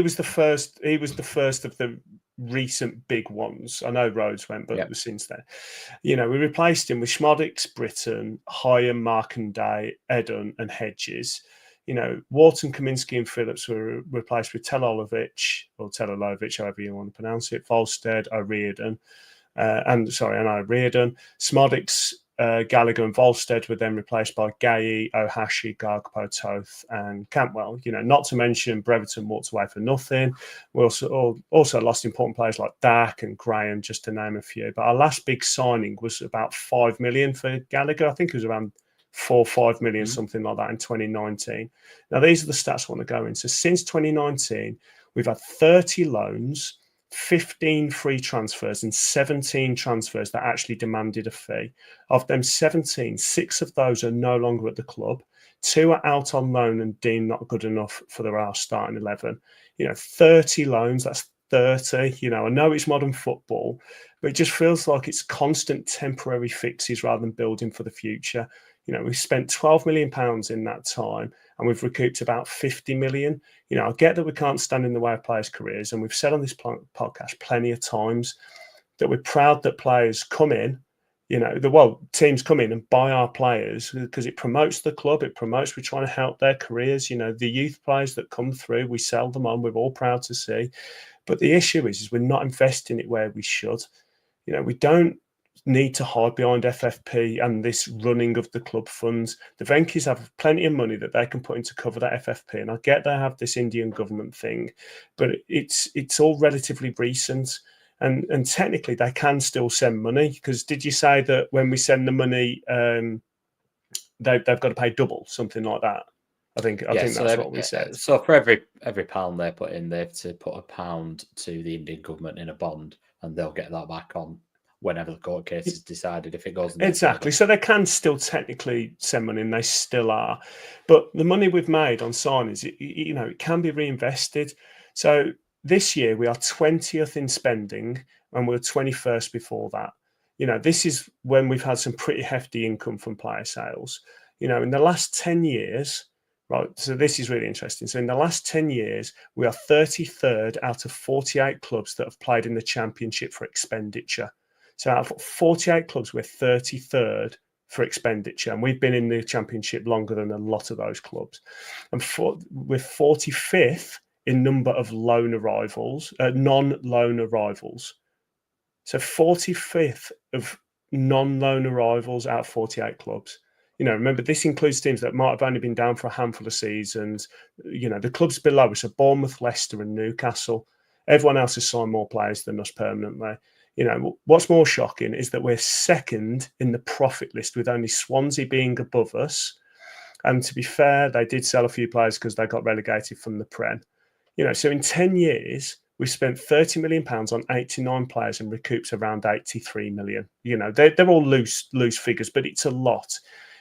was the first. He was the first of the recent big ones. I know Rhodes went, but it was since then. We replaced him with Schmodix, Britton, Hyam, Markanday, Eden, and Hedges. Wharton, Kaminsky, and Phillips were replaced with Telolovic, or Telolovic, however you want to pronounce it, Volstead, O'Riordan, and O'Riordan. Smodix, Gallagher and Volstead were then replaced by Gay, Ohashi, Gargpo, Toth and Cantwell. Not to mention Brereton walked away for nothing. We also lost important players like Dak and Graham, just to name a few. But our last big signing was about 5 million for Gallagher. I think it was around 4 or 5 million, something like that in 2019. Now, these are the stats I want to go into. So since 2019, we've had 30 loans, 15 free transfers and 17 transfers that actually demanded a fee. Of them 17, 6 of those are no longer at the club. 2 are out on loan and deemed not good enough for their starting 11. 30 loans, that's 30. I know it's modern football, but it just feels like it's constant temporary fixes rather than building for the future. We've spent £12 million in that time and we've recouped about 50 million. I get that we can't stand in the way of players' careers, and we've said on this podcast plenty of times that we're proud that players come in, teams come in and buy our players because it promotes the club. It promotes, we're trying to help their careers. The youth players that come through, we sell them on. We're all proud to see. But the issue is we're not investing it where we should. We don't need to hide behind FFP and this running of the club funds. The Venkys have plenty of money that they can put in to cover that FFP, and I get they have this Indian government thing, but it's all relatively recent, and technically they can still send money, because did you say that when we send the money, they've got to pay double, something like that? I think that's what we said. So for every pound they put in, they have to put £1 to the Indian government in a bond, and they'll get that back on whenever the court case is decided, if it goes. Exactly. So they can still technically send money, and they still are. But the money we've made on signings, it can be reinvested. So this year we are 20th in spending, and we were 21st before that. This is when we've had some pretty hefty income from player sales. In the last 10 years, right? So this is really interesting. So in the last 10 years, we are 33rd out of 48 clubs that have played in the Championship for expenditure. So out of 48 clubs, we're 33rd for expenditure, and we've been in the Championship longer than a lot of those clubs. And we're 45th in number of loan arrivals, non-loan arrivals. So 45th of non-loan arrivals out of 48 clubs. Remember, this includes teams that might have only been down for a handful of seasons. The clubs below us are Bournemouth, Leicester and Newcastle. Everyone else has signed more players than us permanently. What's more shocking is that we're second in the profit list, with only Swansea being above us. And to be fair, they did sell a few players because they got relegated from the Prem. So in 10 years, we've spent £30 million on 89 players and recouped around 83 million. They're all loose figures, but it's a lot.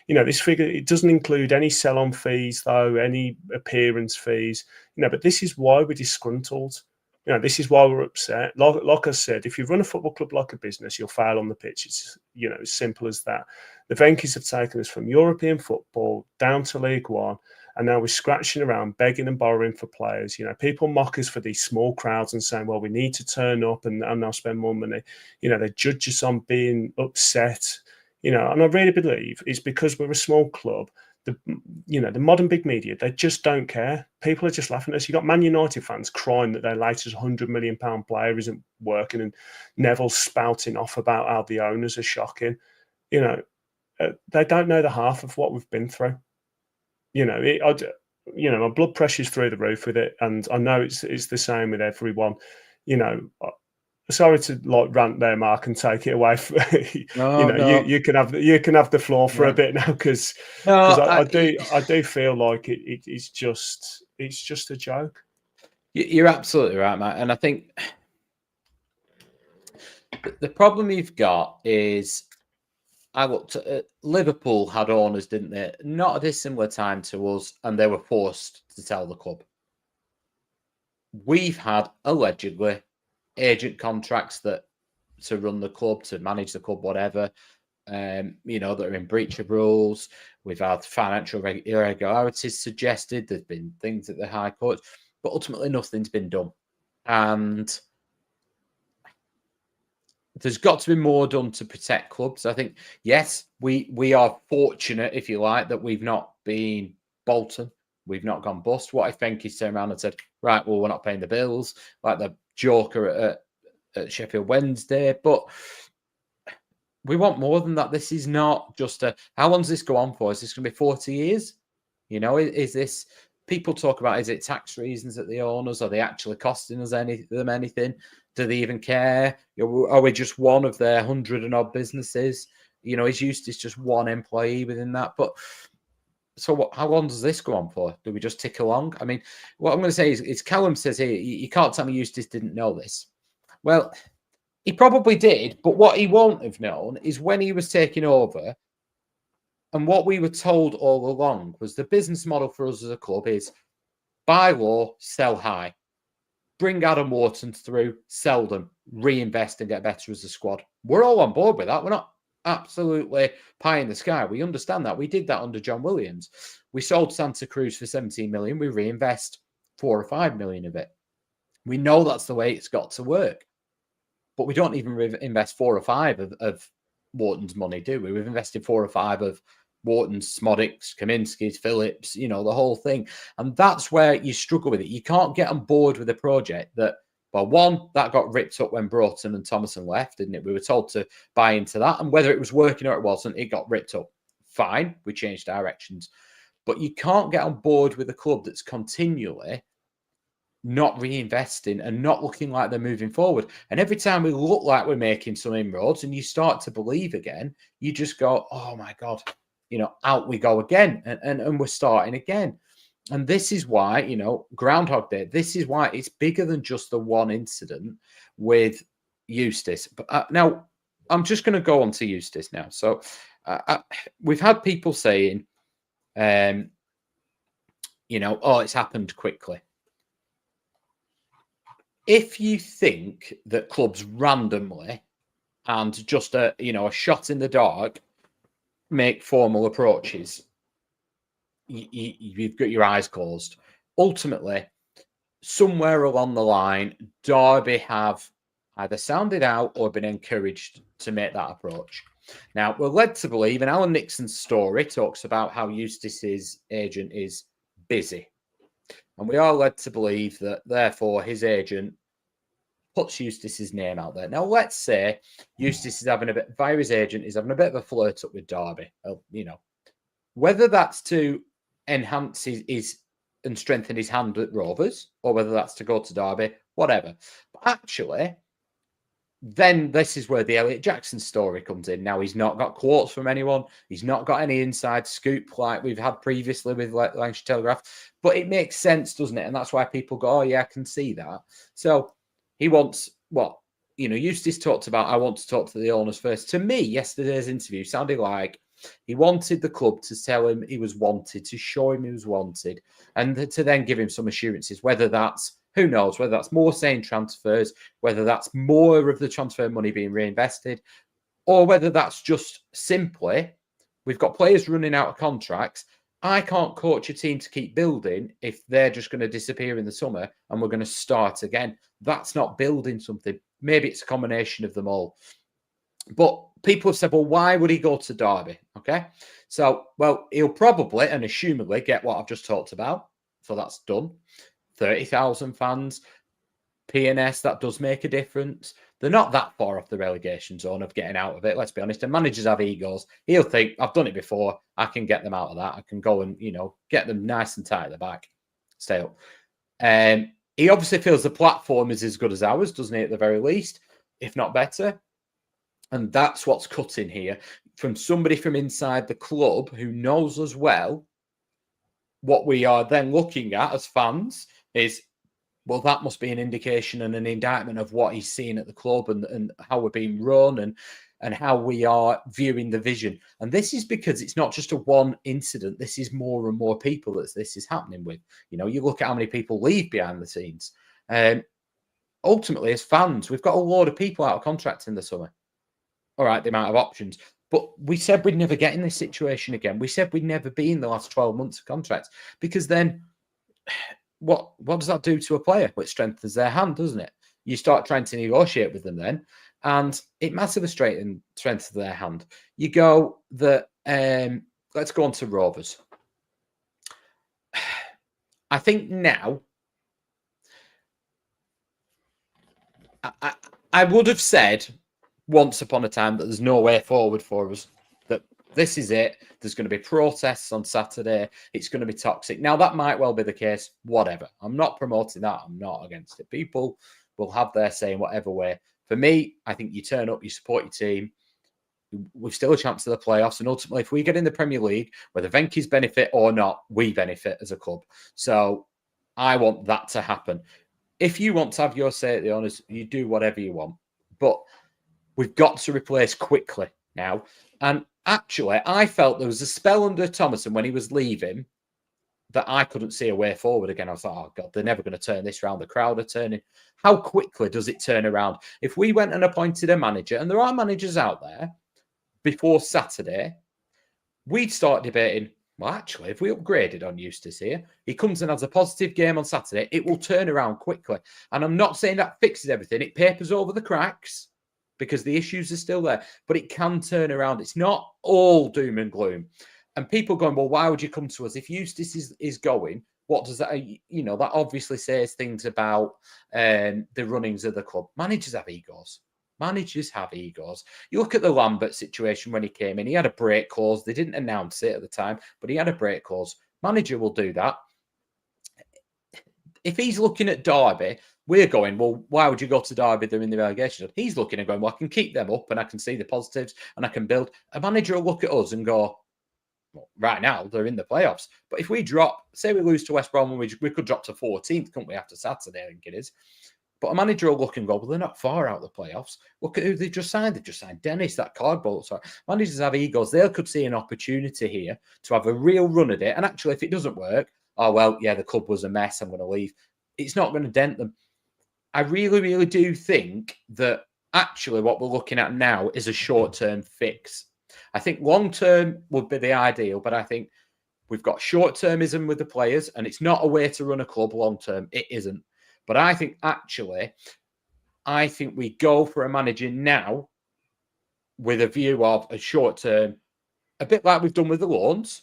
This figure, it doesn't include any sell-on fees, though, any appearance fees. But this is why we're disgruntled. This is why we're upset. Like I said, if you run a football club like a business, you'll fail on the pitch. It's, as simple as that. The Venkys have taken us from European football down to League One, and now we're scratching around, begging and borrowing for players. People mock us for these small crowds and saying, well, we need to turn up and now spend more money. They judge us on being upset. And I really believe it's because we're a small club. The modern big media, they just don't care. People are just laughing at us. You've got Man United fans crying that their latest £100 million player isn't working, and Neville spouting off about how the owners are shocking. They don't know the half of what we've been through. My blood pressure's through the roof with it, and I know it's the same with everyone. Sorry to rant there, Mark, and take it away. No. You can have the floor for a bit now, because I do feel like it's just a joke. You're absolutely right, Matt. And I think the problem you've got is, I looked at Liverpool had owners, didn't they? Not at a dissimilar time to us, and they were forced to sell the club. We've had allegedly agent contracts to run the club, to manage the club, whatever, that are in breach of rules. We've had financial irregularities suggested. There's been things at the High Court, but ultimately nothing's been done. And there's got to be more done to protect clubs. I think, yes, we are fortunate, if you like, that we've not been Bolton. We've not gone bust. What if Venkys turned around and said, right, well, we're not paying the bills, like the Joker at Sheffield Wednesday? But we want more than that. This is not just how long does this go on for? Is this going to be 40 years? Is this, people talk about, is it tax reasons that the owners, are they actually costing us anything? Do they even care? Are we just one of their 100 and odd businesses? Is Eustace just one employee within that? But so how long does this go on for? Do we just tick along? I mean, what I'm going to say is Callum says here, you can't tell me Eustace didn't know this. Well, he probably did, but what he won't have known is when he was taking over, and what we were told all along was the business model for us as a club is buy low, sell high. Bring Adam Wharton through, sell them, reinvest and get better as a squad. We're all on board with that. We're not absolutely pie in the sky. We understand that. We did that under John Williams. We sold Santa Cruz for 17 million. We reinvest 4 or 5 million of it. We know that's the way it's got to work. But we don't even invest 4 or 5 of Wharton's money, do we? We've invested 4 or 5 of Wharton's, Smodics, Kaminsky's, Phillips, the whole thing. And that's where you struggle with it. You can't get on board with a project that, well, one, that got ripped up when Broughton and Thomason left, didn't it? We were told to buy into that. And whether it was working or it wasn't, it got ripped up. Fine, we changed directions. But you can't get on board with a club that's continually not reinvesting and not looking like they're moving forward. And every time we look like we're making some inroads and you start to believe again, you just go, oh my God, out we go again. And we're starting again. And this is why, Groundhog Day, this is why it's bigger than just the one incident with Eustace. But now I'm just going to go on to Eustace now. So we've had people saying, it's happened quickly. if you think that clubs randomly and just a shot in the dark make formal approaches, you've got your eyes closed. Ultimately, somewhere along the line, Derby have either sounded out or been encouraged to make that approach. Now, we're led to believe, and Alan Nixon's story talks about how Eustace's agent is busy. And we are led to believe that, therefore, his agent puts Eustace's name out there. Now, let's say Eustace is via his agent, is having a bit of a flirt up with Derby. Whether that's to enhance his and strengthen his hand at Rovers, or whether that's to go to Derby, whatever. But actually, then this is where the Elliot Jackson story comes in. Now, he's not got quotes from anyone. He's not got any inside scoop like we've had previously with Lancashire Telegraph. But it makes sense, doesn't it? And that's why people go, oh, yeah, I can see that. So he wants what? Eustace talked about, I want to talk to the owners first. To me, yesterday's interview sounded like he wanted the club to tell him he was wanted, to show him he was wanted, and to then give him some assurances, whether that's, who knows, whether that's more sane transfers, whether that's more of the transfer money being reinvested, or whether that's just simply, we've got players running out of contracts. I can't coach a team to keep building if they're just going to disappear in the summer and we're going to start again. That's not building something. Maybe it's a combination of them all. But people have said, well, why would he go to Derby? Okay. So, well, he'll probably and assumedly get what I've just talked about. So that's done. 30,000 fans. PNS, that does make a difference. They're not that far off the relegation zone of getting out of it, let's be honest. And managers have egos. He'll think, I've done it before. I can get them out of that. I can go and, get them nice and tight at the back. Stay up. He obviously feels the platform is as good as ours, doesn't he, at the very least, if not better. And that's what's cutting here from somebody from inside the club who knows as well. What we are then looking at as fans is, well, that must be an indication and an indictment of what he's seeing at the club and how we're being run and how we are viewing the vision. And this is because it's not just a one incident. This is more and more people that this is happening with. You look at how many people leave behind the scenes. Ultimately, as fans, we've got a load of people out of contract in the summer. All right, the amount of options. But we said we'd never get in this situation again. We said we'd never be in the last 12 months of contracts, because then what does that do to a player? Well, it strengthens their hand, doesn't it? You start trying to negotiate with them then, and it massively strengthens their hand. You go that, let's go on to Rovers. I think now, I would have said once upon a time that there's no way forward for us, that this is it. There's going to be protests on Saturday. It's going to be toxic. Now, that might well be the case. Whatever. I'm not promoting that. I'm not against it. People will have their say in whatever way. For me, I think you turn up, you support your team. We've still a chance of the playoffs. And ultimately, if we get in the Premier League, whether Venkys benefit or not, we benefit as a club. So I want that to happen. If you want to have your say at the owners, you do whatever you want. But we've got to replace quickly now. And actually, I felt there was a spell under Thomason when he was leaving that I couldn't see a way forward again. I was like, oh, God, they're never going to turn this around. The crowd are turning. How quickly does it turn around? If we went and appointed a manager, and there are managers out there, before Saturday, we'd start debating, well, actually, if we upgraded on Eustace here, he comes and has a positive game on Saturday, it will turn around quickly. And I'm not saying that fixes everything. It papers over the cracks, because the issues are still there, but it can turn around. It's not all doom and gloom. And people going, well, why would you come to us? If Eustace is going, what does that, that obviously says things about the runnings of the club. Managers have egos. Managers have egos. You look at the Lambert situation when he came in, he had a break clause. They didn't announce it at the time, but he had a break clause. Manager will do that. If he's looking at Derby, we're going, well, why would you go to Derby? They're in the relegation. He's looking and going, well, I can keep them up and I can see the positives and I can build. A manager will look at us and go, well, right now they're in the playoffs. But if we drop, say we lose to West Brom, we could drop to 14th, couldn't we, after Saturday, I think it is. But a manager will look and go, well, they're not far out of the playoffs. Look at who they just signed. They just signed Dennis, that cardboard. Sorry. Managers have egos. They could see an opportunity here to have a real run at it. And actually, if it doesn't work, oh, well, yeah, the club was a mess. I'm going to leave. It's not going to dent them. I really, really do think that actually what we're looking at now is a short-term fix. I think long-term would be the ideal, but I think we've got short-termism with the players, and it's not a way to run a club long-term. It isn't. But I think we go for a manager now with a view of a short-term, a bit like we've done with the loans,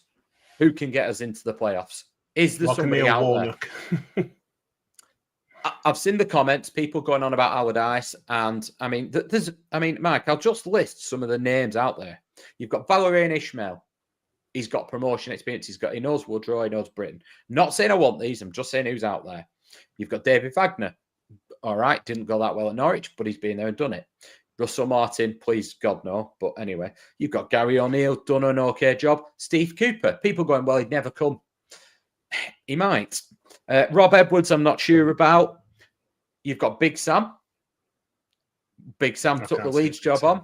who can get us into the playoffs. Is there like somebody Neil out Warnock. there? I've seen the comments, people going on about Allardyce, and I mean, Mike, I'll just list some of the names out there. You've got Valérien Ismaël. He's got promotion experience. He knows Woodrow, he knows Britain. Not saying I want these, I'm just saying who's out there. You've got David Wagner. All right, didn't go that well at Norwich, but he's been there and done it. Russell Martin, please, God, no. But anyway, you've got Gary O'Neill, done an okay job. Steve Cooper, people going, well, he'd never come. He might. Rob Edwards, I'm not sure about. You've got Big Sam. Big Sam took the Leeds job on.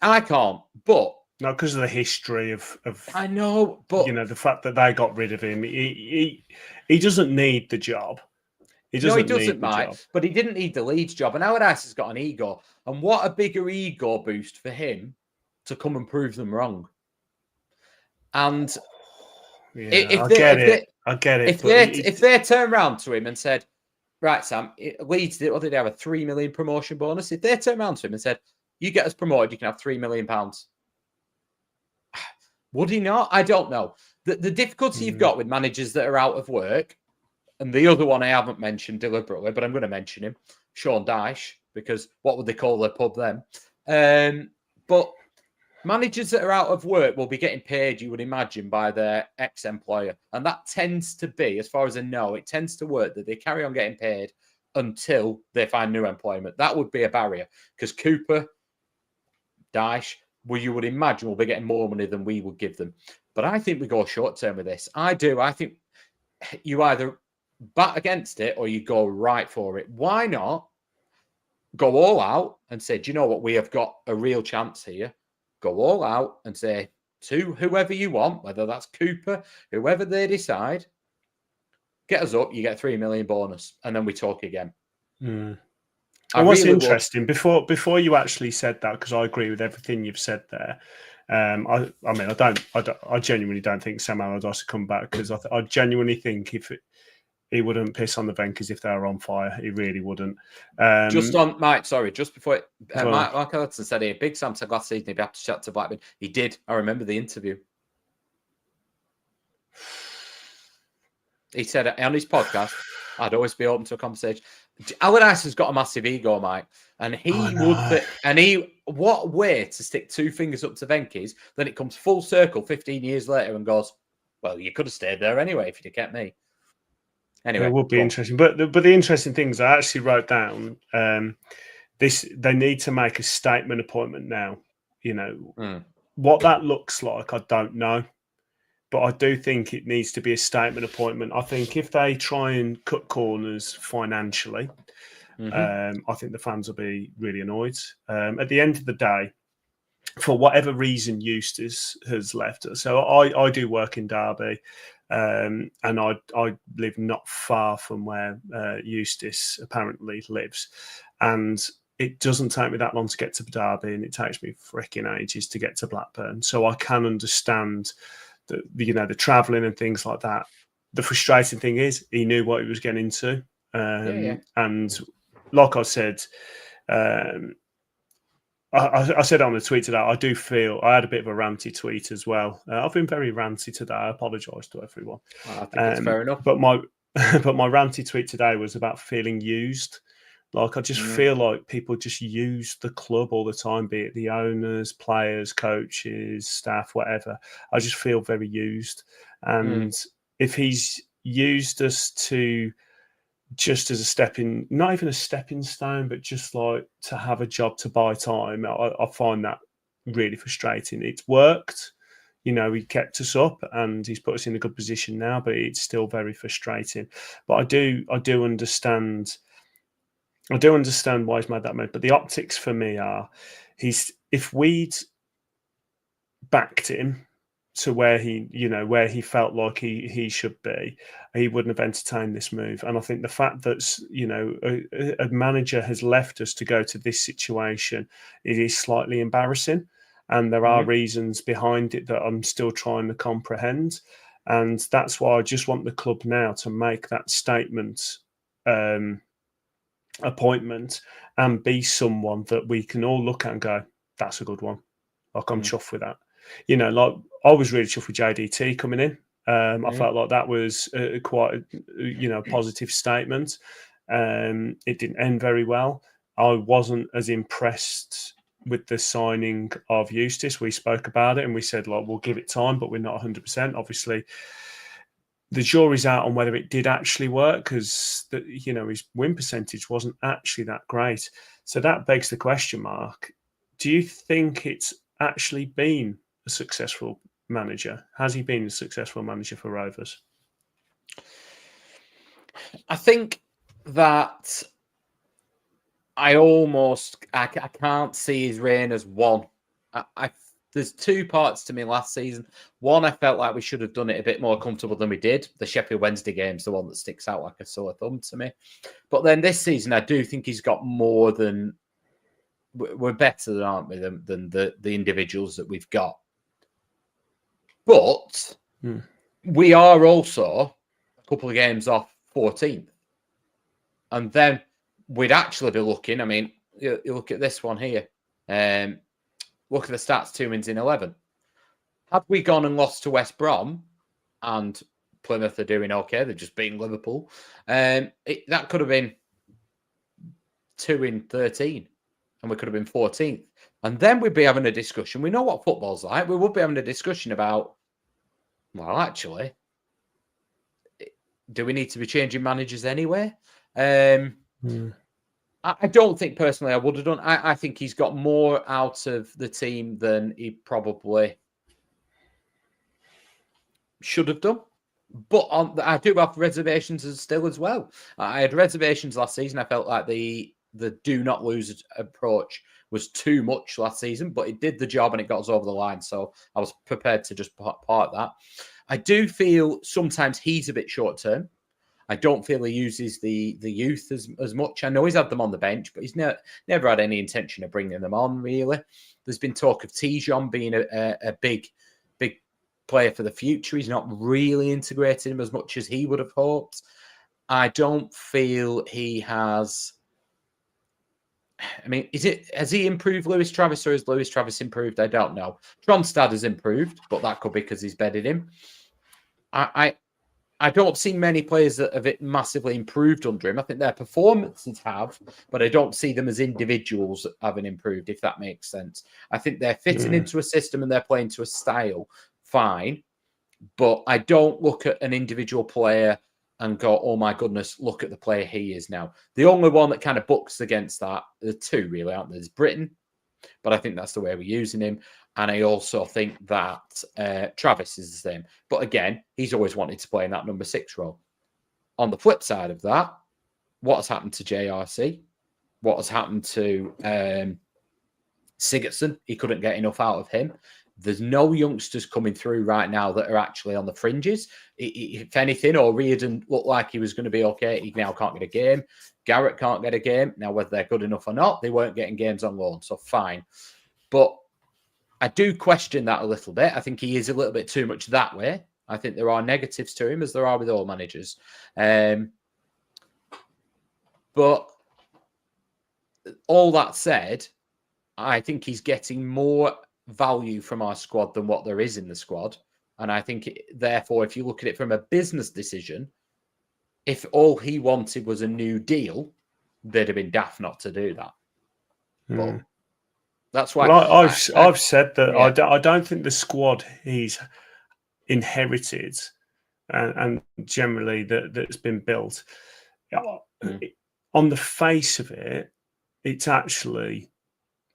I can't, but... Not because of the history of I know, but... the fact that they got rid of him. He doesn't need the job. He doesn't, Mike, but he didn't need the Leeds job. And Allardyce has got an ego. And what a bigger ego boost for him to come and prove them wrong. And... I get it. If they turn around to him and said, right, Sam, Leeds, what did they have, a 3 million promotion bonus? If they turn around to him and said, you get us promoted, you can have £3 million. Would he not? I don't know. The difficulty you've got with managers that are out of work, and the other one I haven't mentioned deliberately, but I'm going to mention him, Sean Dyche, because what would they call their pub then? But managers that are out of work will be getting paid, you would imagine, by their ex-employer. And that tends to be, as far as I know, it tends to work that they carry on getting paid until they find new employment. That would be a barrier. Because Cooper, Dyche, well, you would imagine will be getting more money than we would give them. But I think we go short-term with this. I do. I think you either bat against it or you go right for it. Why not go all out and say, do you know what? We have got a real chance here. Go all out and say to whoever you want, whether that's Cooper, whoever they decide, get us up, you get 3 million bonus, and then we talk again. And what's interesting, before you actually said that, because I agree with everything you've said there, I genuinely don't think Sam Allardyce will come back, because I genuinely think he wouldn't piss on the Venkys if they were on fire. He really wouldn't. Just before Mark Ellison said here, Big Sam said last season he'd have to chat to Blackburn. He did. I remember the interview. He said on his podcast, I'd always be open to a conversation. Allardyce has got a massive ego, Mike, and what way to stick two fingers up to Venkys, then it comes full circle 15 years later and goes, well, you could have stayed there anyway if you'd have kept me. Anyway, it would be interesting. But the interesting things I actually wrote down, they need to make a statement appointment now. What that looks like, I don't know. But I do think it needs to be a statement appointment. I think if they try and cut corners financially, I think the fans will be really annoyed. At the end of the day, for whatever reason, Eustace has left us. So I do work in Derby, and I live not far from where Eustace apparently lives. And it doesn't take me that long to get to Derby, and it takes me freaking ages to get to Blackburn. So I can understand the travelling and things like that. The frustrating thing is he knew what he was getting into. And like I said, I said on the tweet today, I do feel I had a bit of a ranty tweet as well. I've been very ranty today. I apologise to everyone. I think it's fair enough. But my ranty tweet today was about feeling used. Like, I just feel like people just use the club all the time, be it the owners, players, coaches, staff, whatever. I just feel very used. And if he's used us to just as not even a stepping stone, but just like to have a job to buy time, I find that really frustrating. It's worked. He kept us up and he's put us in a good position now, but it's still very frustrating. But I do understand why he's made that move. But the optics for me are, if we'd backed him to where he felt like he should be, he wouldn't have entertained this move. And I think the fact that a manager has left us to go to this situation, it is slightly embarrassing, and there are reasons behind it that I'm still trying to comprehend. And that's why I just want the club now to make that statement, appointment, and be someone that we can all look at and go, that's a good one. Like, I'm chuffed with that. Like, I was really chuffed with JDT coming in. I felt like that was quite a positive statement. It didn't end very well. I wasn't as impressed with the signing of Eustace. We spoke about it and we said, like, we'll give it time, but we're not 100%. Obviously, the jury's out on whether it did actually work, because his win percentage wasn't actually that great. So that begs the question mark. Do you think it's actually been a successful manager? Has he been a successful manager for Rovers? I think that I can't see his reign as one. There's two parts to me last season. One, I felt like we should have done it a bit more comfortable than we did. The Sheffield Wednesday game's the one that sticks out like a sore thumb to me. But then this season, I do think he's got more than... We're better, aren't we, than the individuals that we've got. But we are also a couple of games off 14th. And then we'd actually be looking, I mean, you look at this one here. Look at the stats, 2 wins in 11. Had we gone and lost to West Brom, and Plymouth are doing okay, they're just beating Liverpool, that could have been 2 in 13. And we could have been 14th. And then we'd be having a discussion. We know what football's like. We would be having a discussion about, well, actually, do we need to be changing managers anyway? I don't think, personally, I would have done. I think he's got more out of the team than he probably should have done. But I do have reservations still as well. I had reservations last season. I felt like the do not lose approach was too much last season, but it did the job and it got us over the line. So I was prepared to just part that. I do feel sometimes he's a bit short term. I don't feel he uses the youth as much. I know he's had them on the bench, but he's never had any intention of bringing them on, really. There's been talk of Tijon being a big player for the future. He's not really integrated him as much as he would have hoped. I don't feel he has... I mean, has he improved Lewis Travis, or has Lewis Travis improved? I don't know. Tronstad has improved, but that could be because he's bedded him. I don't see many players that have massively improved under him. I think their performances have, but I don't see them as individuals having improved, if that makes sense. I think they're fitting into a system and they're playing to a style, fine. But I don't look at an individual player and go, oh my goodness, look at the player he is now. The only one that kind of bucks against that, the two really, aren't there? There's Britain, but I think that's the way we're using him. And I also think that Travis is the same. But again, he's always wanted to play in that number 6 role. On the flip side of that, what has happened to JRC? What has happened to Sigurdsson? He couldn't get enough out of him. There's no youngsters coming through right now that are actually on the fringes. If anything, O'Riordan looked like he was going to be okay. He now can't get a game. Garrett can't get a game. Now, whether they're good enough or not, they weren't getting games on loan, so fine. But I do question that a little bit. I think he is a little bit too much that way. I think there are negatives to him, as there are with all managers. But all that said, I think he's getting more value from our squad than what there is in the squad. And I think, therefore, if you look at it from a business decision, if all he wanted was a new deal, they'd have been daft not to do that. But that's why I've said that. Yeah. I don't think the squad he's inherited and generally that's been built, on the face of it, it's actually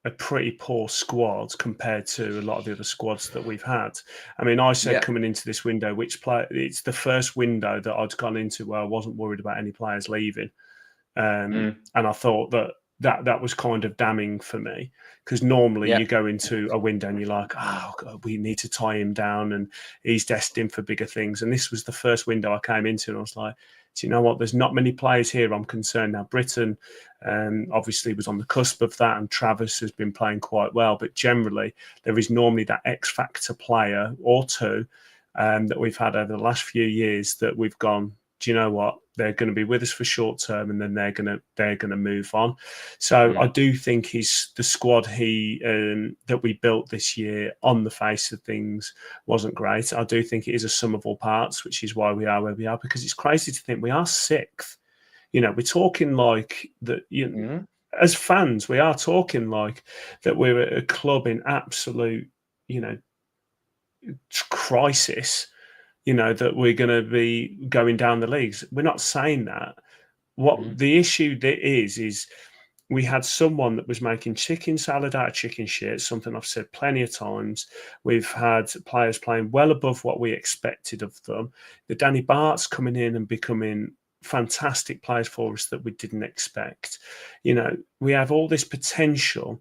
a pretty poor squad compared to a lot of the other squads that we've had. I mean, I said coming into this window, it's the first window that I'd gone into where I wasn't worried about any players leaving. And I thought that that was kind of damning for me, because normally Yeah. you go into a window and you're like, oh God, we need to tie him down and he's destined for bigger things. And this was the first window I came into and I was like, do you know what? There's not many players here I'm concerned. Now, Britain obviously was on the cusp of that, and Travis has been playing quite well. But generally, there is normally that X factor player or two that we've had over the last few years that we've gone, do you know what? They're going to be with us for short term, and then they're going to move on. So I do think the squad that we built this year, on the face of things, wasn't great. I do think it is a sum of all parts, which is why we are where we are. Because it's crazy to think we are sixth. You know, we're talking like that. You know, as fans, we are talking like that. We're a club in absolute, you know, crisis. You know, that we're going to be going down the leagues. We're not saying that. What the issue is we had someone that was making chicken salad out of chicken shit, something I've said plenty of times. We've had players playing well above what we expected of them. The Danny Bart's coming in and becoming fantastic players for us that we didn't expect. You know, we have all this potential,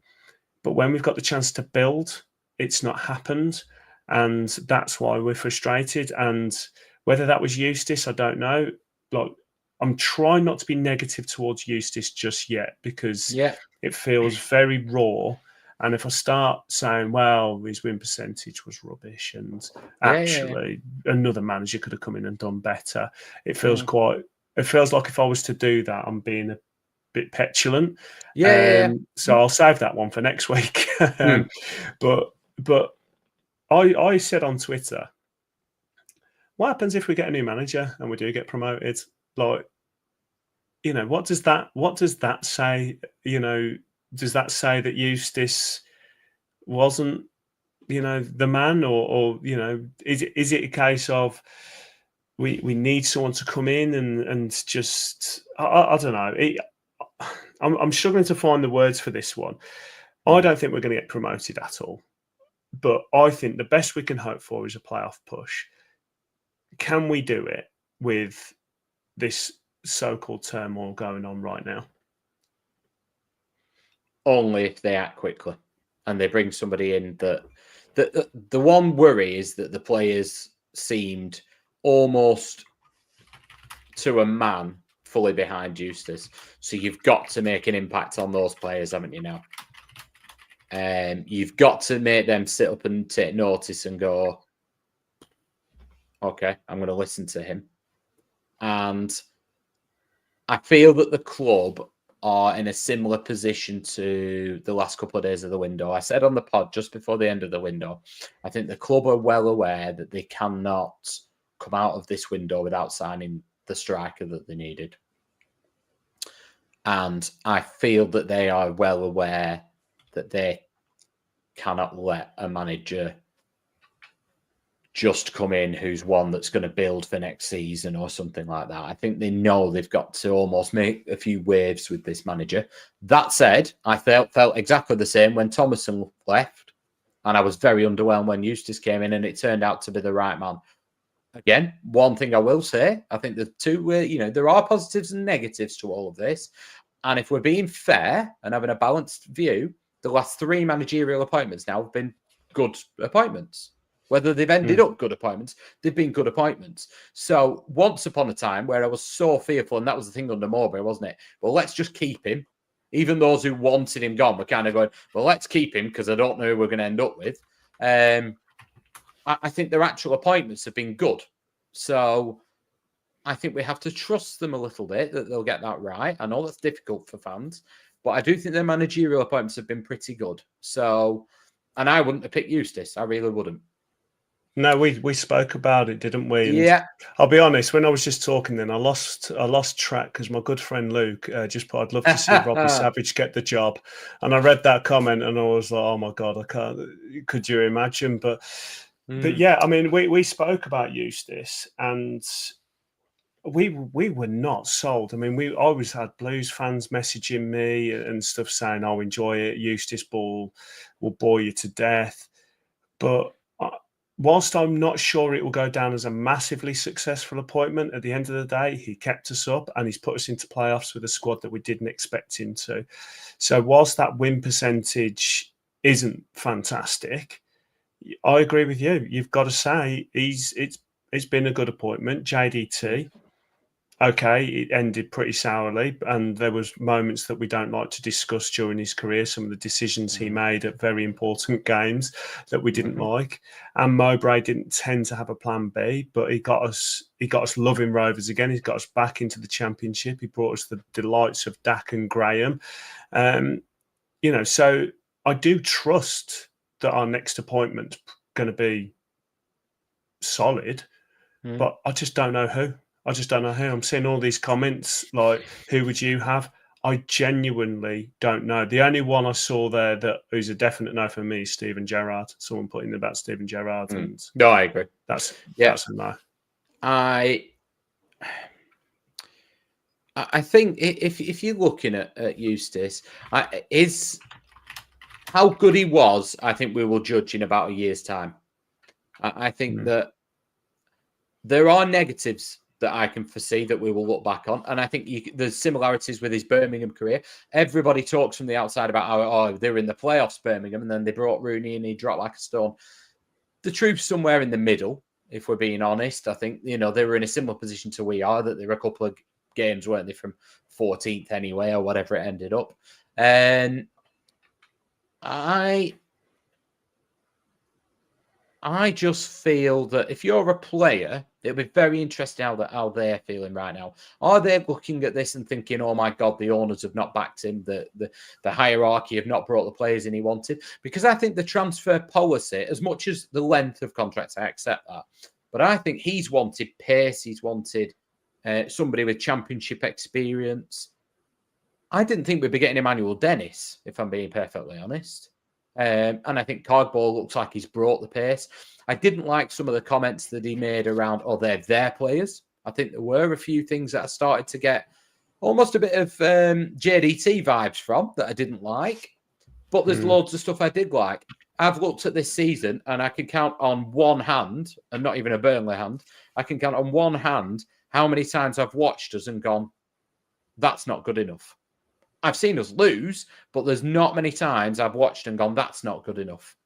but when we've got the chance to build, it's not happened. And that's why we're frustrated. And whether that was Eustace, I don't know. Like, I'm trying not to be negative towards Eustace just yet, because it feels very raw. And if I start saying, well, his win percentage was rubbish and actually another manager could have come in and done better, it feels it feels like if I was to do that, I'm being a bit petulant. So I'll save that one for next week. But I said on Twitter, what happens if we get a new manager and we do get promoted? Like, you know, what does that say? You know, does that say that Eustace wasn't, you know, the man, or you know, is it a case of we need someone to come in and just I don't know. I'm struggling to find the words for this one. I don't think we're going to get promoted at all. But I think the best we can hope for is a playoff push. Can we do it with this so-called turmoil going on right now? Only if they act quickly and they bring somebody in that the one worry is that the players seemed almost to a man fully behind Eustace. So you've got to make an impact on those players, haven't you now? You've got to make them sit up and take notice and go, okay, I'm going to listen to him. And I feel that the club are in a similar position to the last couple of days of the window. I said on the pod just before the end of the window, I think the club are well aware that they cannot come out of this window without signing the striker that they needed. And I feel that they are well aware that they cannot let a manager just come in who's one that's going to build for next season or something like that. I think they know they've got to almost make a few waves with this manager. That said, I felt exactly the same when Thomason left, and I was very underwhelmed when Eustace came in, and it turned out to be the right man. Again, one thing I will say, I think the two, you know, there are positives and negatives to all of this. And if we're being fair and having a balanced view, the last 3 managerial appointments now have been good appointments. Whether they've ended up good appointments, they've been good appointments. So once upon a time where I was so fearful, and that was the thing under Mowbray, wasn't it? Well, let's just keep him. Even those who wanted him gone were kind of going, well, let's keep him because I don't know who we're going to end up with. I think their actual appointments have been good. So I think we have to trust them a little bit that they'll get that right. I know that's difficult for fans, but I do think their managerial appointments have been pretty good. So, and I wouldn't have picked Eustace. I really wouldn't. No, we spoke about it, didn't we? And yeah. I'll be honest, when I was just talking then, I lost track because my good friend Luke just put, I'd love to see Robbie Savage get the job. And I read that comment and I was like, oh my God, I can't, could you imagine? But yeah, I mean, we spoke about Eustace and we were not sold. I mean, I always had Blues fans messaging me and stuff saying, "Oh, enjoy it. Eustace will bore you to death." But whilst I'm not sure it will go down as a massively successful appointment, at the end of the day, he kept us up and he's put us into playoffs with a squad that we didn't expect him to. So whilst that win percentage isn't fantastic, I agree with you. You've got to say it's been a good appointment. JDT, okay, it ended pretty sourly, and there was moments that we don't like to discuss during his career. Some of the decisions he made at very important games that we didn't like. And Mowbray didn't tend to have a plan B, but he got us loving Rovers again. He's got us back into the Championship. He brought us the delights of Dak and Graham. So I do trust that our next appointment's going to be solid, but I just don't know who. I'm seeing all these comments like, who would you have? I genuinely don't know. The only one I saw there who's a definite no for me is Steven Gerrard. Someone put in about Steven Gerrard. And no, I agree. That's a no. I think if you're looking at Eustace, how good he was, I think we will judge in about a year's time. I think that there are negatives that I can foresee that we will look back on. And I think there's similarities with his Birmingham career. Everybody talks from the outside about how they were in the playoffs, Birmingham, and then they brought Rooney and he dropped like a stone. The truth's somewhere in the middle, if we're being honest. I think, they were in a similar position to we are, that there were a couple of games, weren't they, from 14th anyway, or whatever it ended up. And I just feel that if you're a player, it'll be very interesting how they're feeling right now. Are they looking at this and thinking, oh my God, the owners have not backed him, the hierarchy have not brought the players in he wanted? Because I think the transfer policy, as much as the length of contracts, I accept that. But I think he's wanted pace, he's wanted somebody with Championship experience. I didn't think we'd be getting Emmanuel Dennis, if I'm being perfectly honest. And I think Cardball looks like he's brought the pace. I didn't like some of the comments that he made around, they're their players. I think there were a few things that I started to get almost a bit of JDT vibes from that I didn't like. But there's loads of stuff I did like. I've looked at this season and I can count on one hand, and not even a Burnley hand, I can count on one hand how many times I've watched us and gone, that's not good enough. I've seen us lose, but there's not many times I've watched and gone, that's not good enough.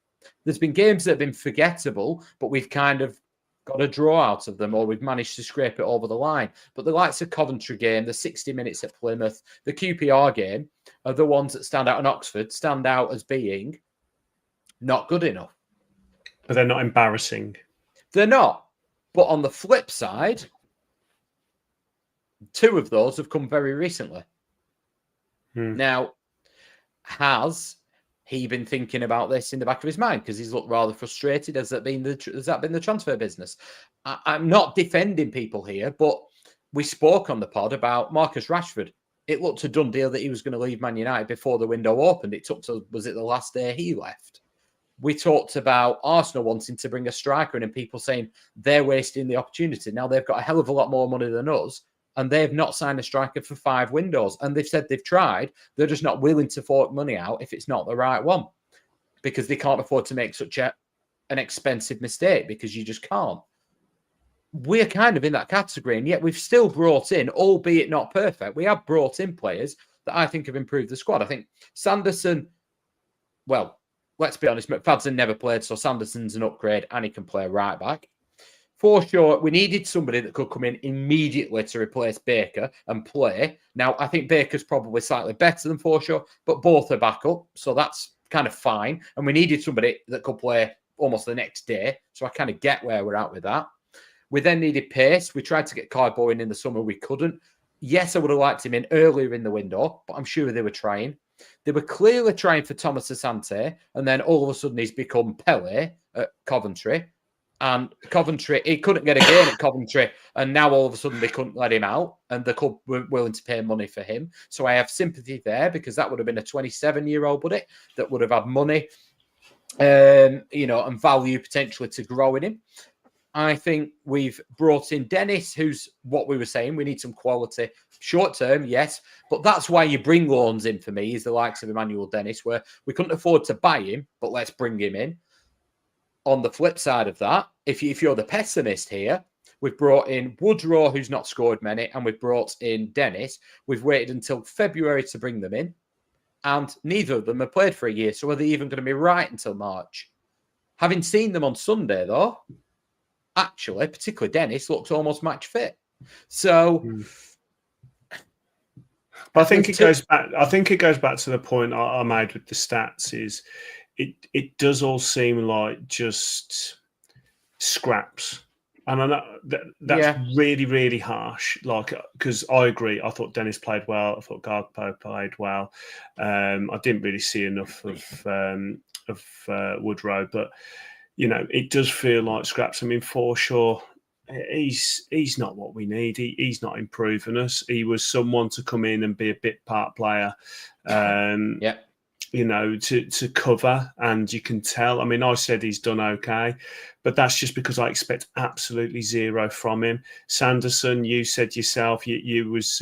There's been games that have been forgettable, but we've kind of got a draw out of them, or we've managed to scrape it over the line. But the likes of Coventry game, the 60 minutes at Plymouth, the QPR game are the ones that stand out, in Oxford stand out as being not good enough. But they're not embarrassing. They're not. But on the flip side, 2 of those have come very recently. Now, has he been thinking about this in the back of his mind? Because he's looked rather frustrated. Has that been the transfer business? I'm not defending people here, but we spoke on the pod about Marcus Rashford. It looked a done deal that he was going to leave Man United before the window opened. It took to, was it the last day he left? We talked about Arsenal wanting to bring a striker in and people saying they're wasting the opportunity. Now they've got a hell of a lot more money than us, and they've not signed a striker for 5 windows. And they've said they've tried. They're just not willing to fork money out if it's not the right one, because they can't afford to make such an expensive mistake, because you just can't. We're kind of in that category, and yet we've still brought in, albeit not perfect, we have brought in players that I think have improved the squad. I think Sanderson, well, let's be honest, McFadden never played, so Sanderson's an upgrade and he can play right back. For sure, we needed somebody that could come in immediately to replace Baker and play. Now, I think Baker's probably slightly better than Forshaw, but both are back up, so that's kind of fine. And we needed somebody that could play almost the next day, so I kind of get where we're at with that. We then needed pace. We tried to get Cardboy in the summer. We couldn't. Yes, I would have liked him in earlier in the window, but I'm sure they were trying. They were clearly trying for Thomas Asante, and then all of a sudden he's become Pele at Coventry. And Coventry, he couldn't get a game at Coventry, and now all of a sudden they couldn't let him out, and the club weren't willing to pay money for him. So I have sympathy there, because that would have been a 27-year-old buddy that would have had money, and value potentially to grow in him. I think we've brought in Dennis, who's what we were saying. We need some quality short term, yes, but that's why you bring loans in for me, is the likes of Emmanuel Dennis, where we couldn't afford to buy him, but let's bring him in. on the flip side of that, if you're the pessimist here, we've brought in Woodrow, who's not scored many, and we've brought in Dennis. We've waited until February to bring them in, and neither of them have played for a year. So are they even going to be right until March? Having seen them on Sunday, though, actually, particularly Dennis, looks almost match fit. So, I think it goes back. I think it goes back to the point I made with the stats. Is it does all seem like just scraps, and I know that's really, really harsh. Like, because I agree. I thought Dennis played well. I thought Garpo played well. I didn't really see enough of Woodrow, but it does feel like scraps. I mean, Forshaw, he's not what we need. He's not improving us. He was someone to come in and be a bit part player. To cover, and you can tell. I mean, I said he's done okay, but that's just because I expect absolutely zero from him. Sanderson, you said yourself, you was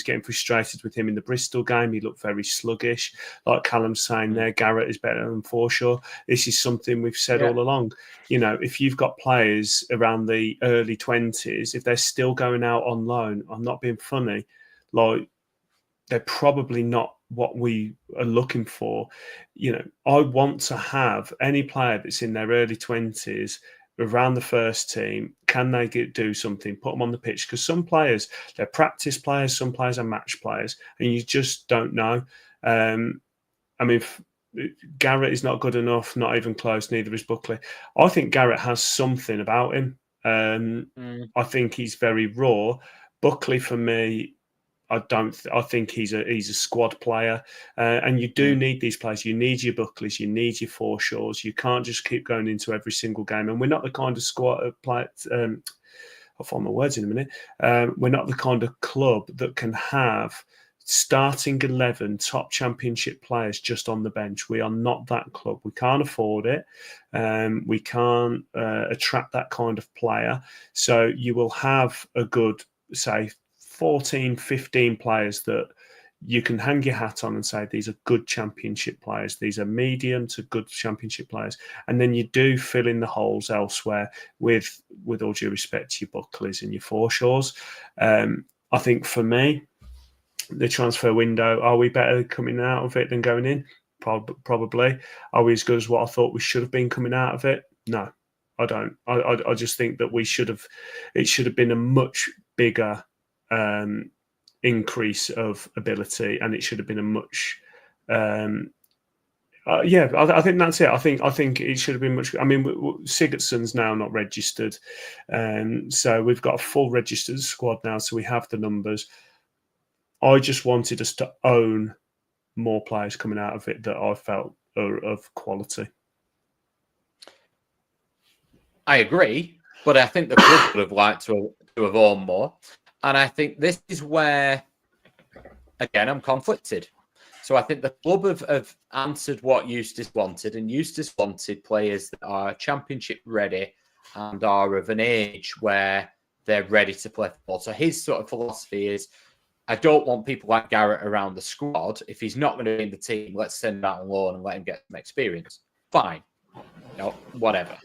getting frustrated with him in the Bristol game. He looked very sluggish. Like Callum's saying there, Garrett is better than Forshaw. This is something we've said all along. If you've got players around the early 20s, if they're still going out on loan, I'm not being funny, like they're probably not what we are looking for. I want to have any player that's in their early 20s around the first team. Can they do something? Put them on the pitch, because some players, they're practice players, some players are match players, and you just don't know. I mean, Garrett is not good enough, not even close, neither is Buckley. I think Garrett has something about him. I think he's very raw. Buckley, for me, I think he's a squad player, and you do need these players. You need your Buckleys, you need your Forshaws. You can't just keep going into every single game. And we're not the kind of squad player. I'll find my words in a minute. We're not the kind of club that can have starting 11 top championship players just on the bench. We are not that club. We can't afford it. We can't attract that kind of player. So you will have a good, say, 14, 15 players that you can hang your hat on and say these are good championship players. These are medium to good championship players. And then you do fill in the holes elsewhere with all due respect to your Buckleys and your Forshaws. I think for me, the transfer window, are we better coming out of it than going in? Probably. Are we as good as what I thought we should have been coming out of it? No, I don't. I just think that it should have been a much bigger increase of ability, and it should have been a much I think that's it. I think it should have been much. I mean, Sigurdsson's now not registered, so we've got a full registered squad now, so we have the numbers. I just wanted us to own more players coming out of it that I felt are of quality. I agree, but I think the club would have liked to have owned more. And I think this is where, again, I'm conflicted. So I think the club have answered what Eustace wanted, and Eustace wanted players that are championship ready and are of an age where they're ready to play football. So his sort of philosophy is, I don't want people like Garrett around the squad. If he's not going to be in the team, let's send him out on loan and let him get some experience. Fine. Whatever.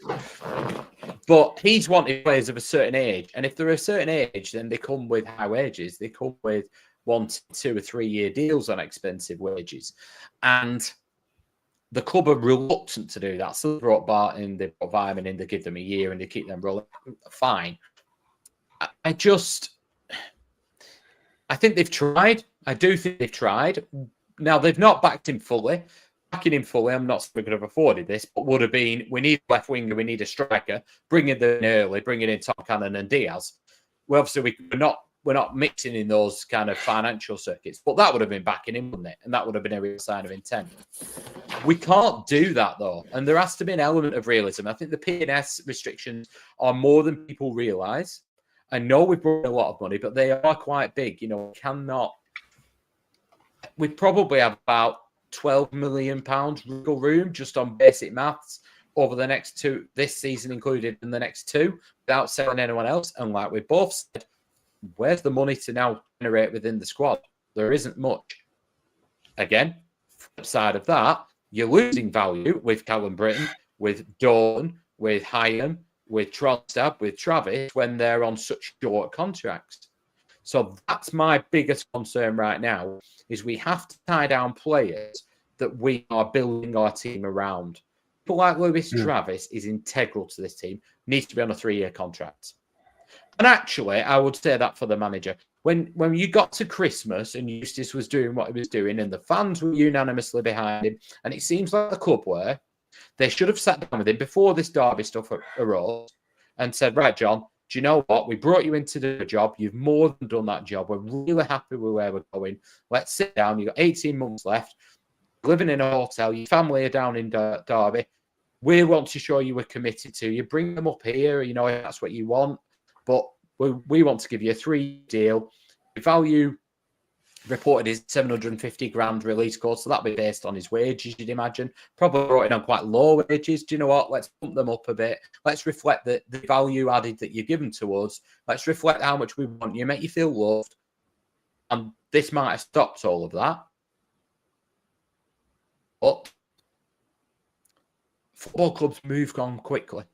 But he's wanted players of a certain age. And if they're a certain age, then they come with high wages. They come with 1, 2 or 3 year deals on expensive wages. And the club are reluctant to do that. So they brought Bart in, they brought Vyman in, they give them a year and they keep them rolling. Fine. I think they've tried. I do think they've tried. Now, they've not backed him fully. Backing him fully, I'm not sure we could have afforded this, but would have been, we need a left winger, we need a striker, bringing them in early, bringing in Tom Cannon and Diaz. Well, obviously, we're not mixing in those kind of financial circuits, but that would have been backing him, wouldn't it? And that would have been a real sign of intent. We can't do that, though. And there has to be an element of realism. I think the P&S restrictions are more than people realise. I know we've brought a lot of money, but they are quite big. We probably have about £12 million wiggle room just on basic maths over the next 2, this season included, and the next 2, without selling anyone else. And like we both said, where's the money to now generate within the squad? There isn't much. Again, flip side of that, you're losing value with Callum Britton, with Dawn, with Hyam, with Tronstab, with Travis when they're on such short contracts. So that's my biggest concern right now, is we have to tie down players that we are building our team around. People like Lewis Travis is integral to this team, needs to be on a 3-year contract. And actually, I would say that for the manager. When you got to Christmas and Eustace was doing what he was doing and the fans were unanimously behind him, and it seems like the club were, they should have sat down with him before this Derby stuff arose and said, right, John, do you know what? We brought you in to do a job. You've more than done that job. We're really happy with where we're going. Let's sit down. You've got 18 months left. Living in a hotel. Your family are down in Derby. We want to show you we're committed to you. Bring them up here, if that's what you want. But we want to give you a 3-year deal. The value reported is 750 grand release cost, so that'll be based on his wages, you'd imagine. Probably brought in on quite low wages. Do you know what? Let's pump them up a bit. Let's reflect the value added that you've given to us. Let's reflect how much we want you, make you feel loved. And this might have stopped all of that. But football clubs move on quickly.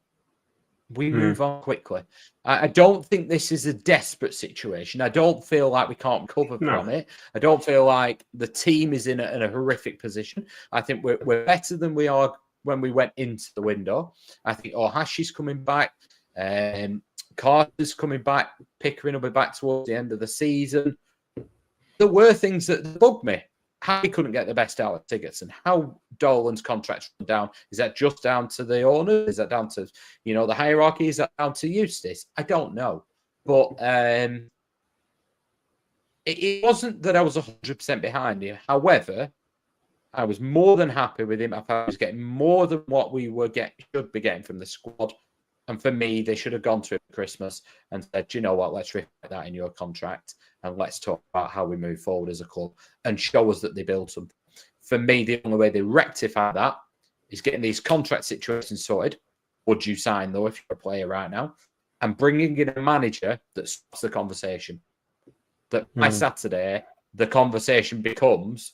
We move on quickly. I don't think this is a desperate situation. I don't feel like we can't recover from it. I don't feel like the team is in a horrific position. I think we're better than we are when we went into the window. I think Ohashi's coming back. Carter's coming back. Pickering will be back towards the end of the season. There were things that bugged me. How he couldn't get the best out of tickets and how Dolan's contracts run down. Is that just down to the owner? Is that down to, the hierarchy? Is that down to Eustace? I don't know. But it wasn't that I was 100% behind him. However, I was more than happy with him. I thought he was getting more than what we should be getting from the squad. And for me, they should have gone to Christmas and said, you know what, let's reflect that in your contract and let's talk about how we move forward as a club and show us that they built something. For me, the only way they rectify that is getting these contract situations sorted. Would you sign, though, if you're a player right now? And bringing in a manager that stops the conversation. That by Saturday, the conversation becomes,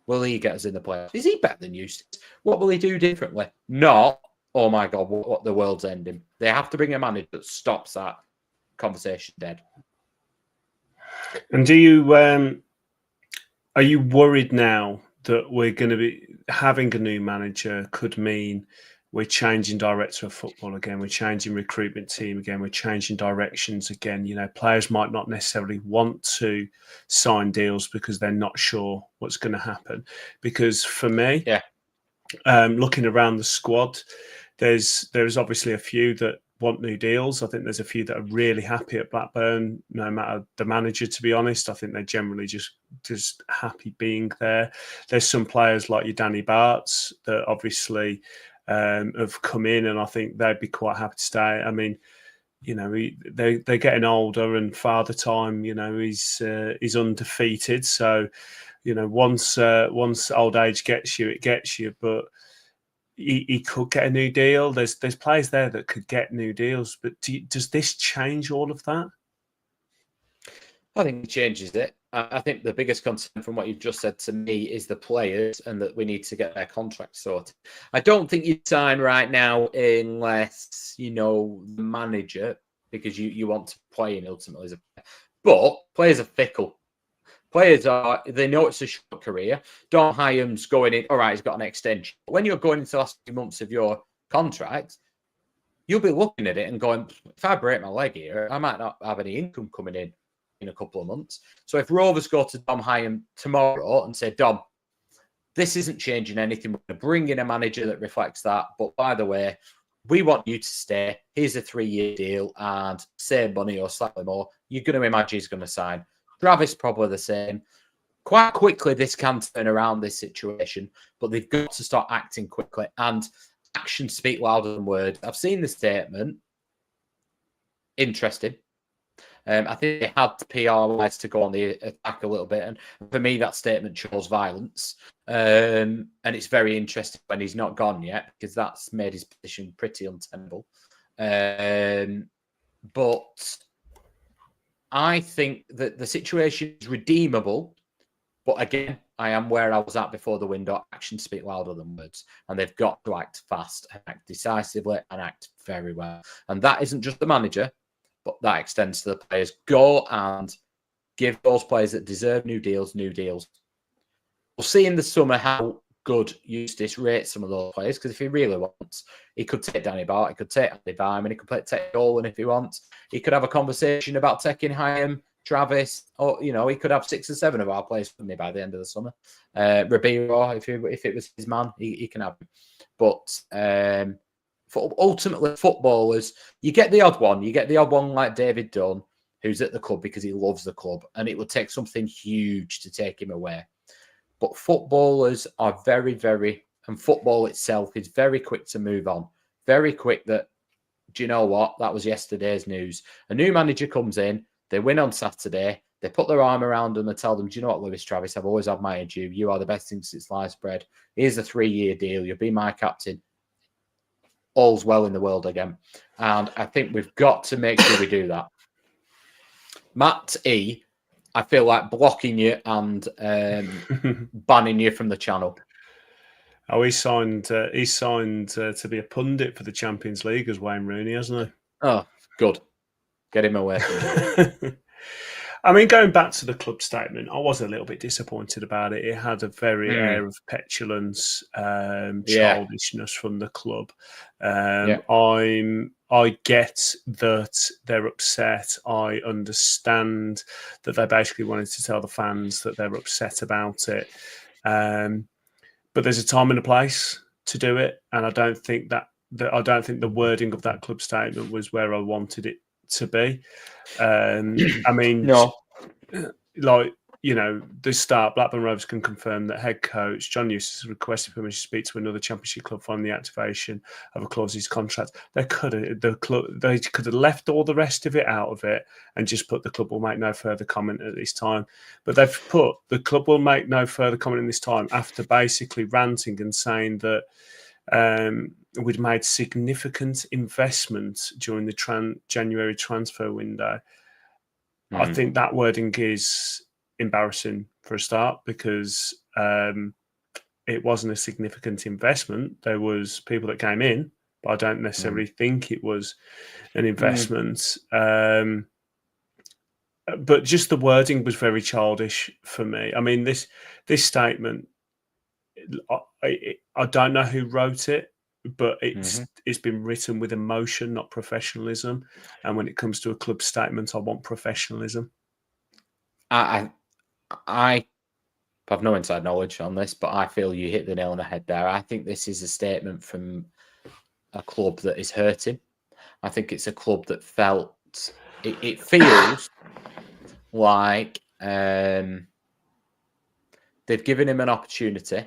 will he get us in the playoffs? Is he better than Eustace? What will he do differently? Not, oh my God, what the world's ending. They have to bring a manager that stops that conversation dead. And do you are you worried now that we're going to be having a new manager could mean we're changing director of football again, we're changing recruitment team again, we're changing directions again? Players might not necessarily want to sign deals because they're not sure what's going to happen. Because for me, looking around the squad, there's obviously a few that want new deals. I think there's a few that are really happy at Blackburn, no matter the manager, to be honest. I think they're generally just happy being there. There's some players like your Danny Barts that obviously have come in, and I think they'd be quite happy to stay. I mean, they're getting older, and Father Time, he's undefeated. So, once old age gets you, it gets you. But he could get a new deal. There's players there that could get new deals. But does this change all of that? I think it changes it. I think the biggest concern from what you've just said to me is the players and that we need to get their contracts sorted. I don't think you sign right now unless, the manager, because you want to play in ultimately as a player. But players are fickle. Players they know it's a short career. Don Hyam's going in, all right, he's got an extension. But when you're going into the last few months of your contract, you'll be looking at it and going, if I break my leg here, I might not have any income coming in a couple of months. So if Rovers go to Dom Hyam tomorrow and say, Dom, this isn't changing anything. We're going to bring in a manager that reflects that. But by the way, we want you to stay. Here's a 3-year deal and same money or slightly more. You're going to imagine he's going to sign. Travis probably the same. Quite quickly, this can turn around this situation, but they've got to start acting quickly. And actions speak louder than words. I've seen the statement. Interesting. I think they had PR-wise to go on the attack a little bit. And for me, that statement shows violence. And it's very interesting when he's not gone yet, because that's made his position pretty untenable. But I think that the situation is redeemable. But again, I am where I was at before the window. Actions speak louder than words, and they've got to act fast, and act decisively, and act very well. And that isn't just the manager, but that extends to the players. Go and give those players that deserve new deals. We'll see in the summer how good Eustace rates some of those players, because if he really wants, he could take Danny Bart, he could take Andy Byman, he could take Dolan if he wants. He could have a conversation about taking Hyam, Travis, or he could have 6 or 7 of our players, couldn't he, by the end of the summer? Ribeiro, if it was his man, he can have him. But ultimately, footballers, you get the odd one like David Dunn, who's at the club because he loves the club, and it would take something huge to take him away. But footballers are very, very, and football itself is very quick to move on. Very quick that, do you know what? That was yesterday's news. A new manager comes in, they win on Saturday, they put their arm around them and tell them, do you know what, Lewis Travis, I've always admired you. You are the best thing since sliced bread. Here's a 3-year deal. You'll be my captain. All's well in the world again. And I think we've got to make sure we do that. Matt E., I feel like blocking you and banning you from the channel. Oh, he's signed to be a pundit for the Champions League as Wayne Rooney, hasn't he? Oh, good. Get him away from me. I mean, going back to the club statement, I was a little bit disappointed about it. It had a very air of petulance, childishness from the club. I get that they're upset. I understand that they basically wanted to tell the fans that they're upset about it. But there's a time and a place to do it, and I don't think the wording of that club statement was where I wanted it to be. I mean, no. The start, Blackburn Rovers can confirm that head coach John Eustace requested permission to speak to another Championship club following the activation of a clause in his contract. They could have left all the rest of it out of it and just put the club will make no further comment at this time. But they've put the club will make no further comment in this time after basically ranting and saying that we'd made significant investment during the January transfer window. I think that wording is embarrassing for a start because it wasn't a significant investment. There was people that came in, but I don't necessarily think it was an investment. But just the wording was very childish for me. I mean, this statement, I don't know who wrote it, but it's been written with emotion, not professionalism. And when it comes to a club statement, I want professionalism. I have no inside knowledge on this, but I feel you hit the nail on the head there. I think this is a statement from a club that is hurting. I think it's a club that felt it feels like they've given him an opportunity.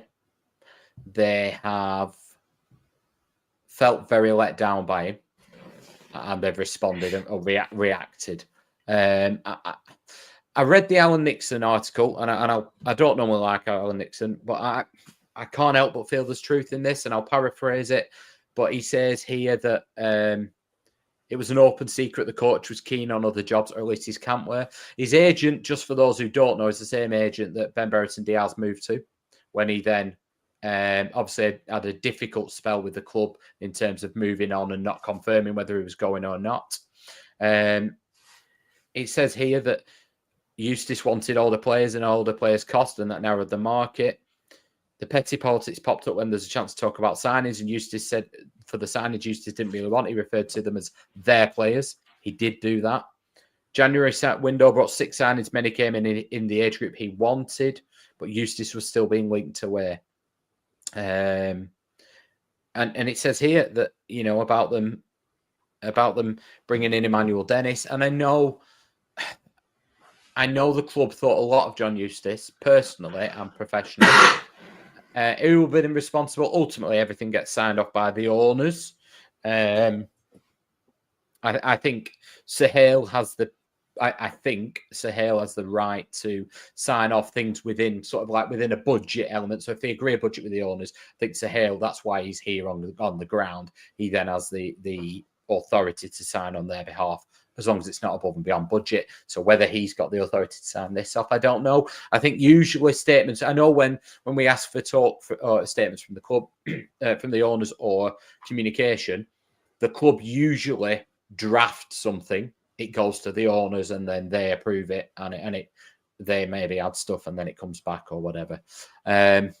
They have felt very let down by him, and they've responded or reacted. I read the Alan Nixon article, and I don't normally like Alan Nixon, but I can't help but feel there's truth in this, and I'll paraphrase it. But he says here that it was an open secret the coach was keen on other jobs, or at least his camp were. His agent, just for those who don't know, is the same agent that Ben Brereton Diaz moved to when he then obviously had a difficult spell with the club in terms of moving on and not confirming whether he was going or not. It says here that Eustace wanted all the players and all the players' cost, and that narrowed the market. The petty politics popped up when there's a chance to talk about signings, and Eustace said for the signings Eustace didn't really want. He referred to them as their players. He did do that. January window brought 6 signings. Many came in the age group he wanted, but Eustace was still being linked away. And it says here that about them bringing in Emmanuel Dennis, and I know the club thought a lot of John Eustace personally and professionally. Who will be responsible? Ultimately, everything gets signed off by the owners. I think Sahel has the right to sign off things within within a budget element. So if they agree a budget with the owners, I think Sahel, that's why he's here on the ground. He then has the authority to sign on their behalf as long as it's not above and beyond budget. So whether he's got the authority to sign this off, I don't know. I think usually statements, I know when we ask for statements from the club, from the owners or communication, the club usually drafts something. It goes to the owners and then they approve it, and they maybe add stuff and then it comes back or whatever. I'm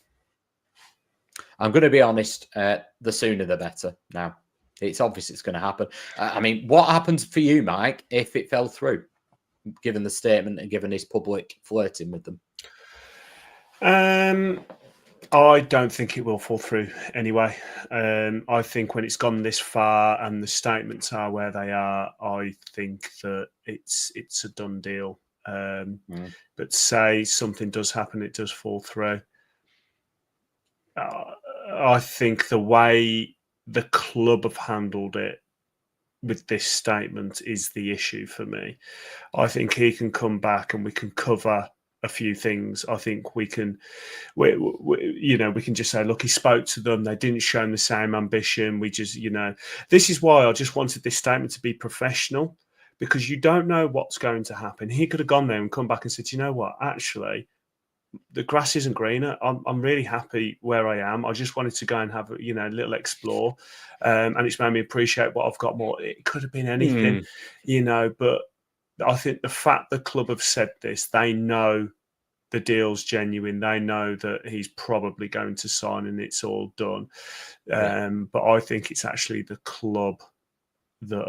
going to be honest, the sooner the better now. It's obvious it's going to happen. I mean, what happens for you, Mike, if it fell through, given the statement and given his public flirting with them? I don't think it will fall through anyway. I think when it's gone this far and the statements are where they are, I think that it's a done deal. But say something does happen, it does fall through. I think the way the club have handled it with this statement is the issue for me. I think he can come back and we can cover a few things. I think we can just say, look, he spoke to them. They didn't show him the same ambition. We just, this is why I just wanted this statement to be professional, because you don't know what's going to happen. He could have gone there and come back and said, you know what, actually, the grass isn't greener. I'm really happy where I am. I just wanted to go and have a little explore, and it's made me appreciate what I've got more. It could have been anything, but I think the fact the club have said this, they know the deal's genuine. They know that he's probably going to sign and it's all done. But I think it's actually the club that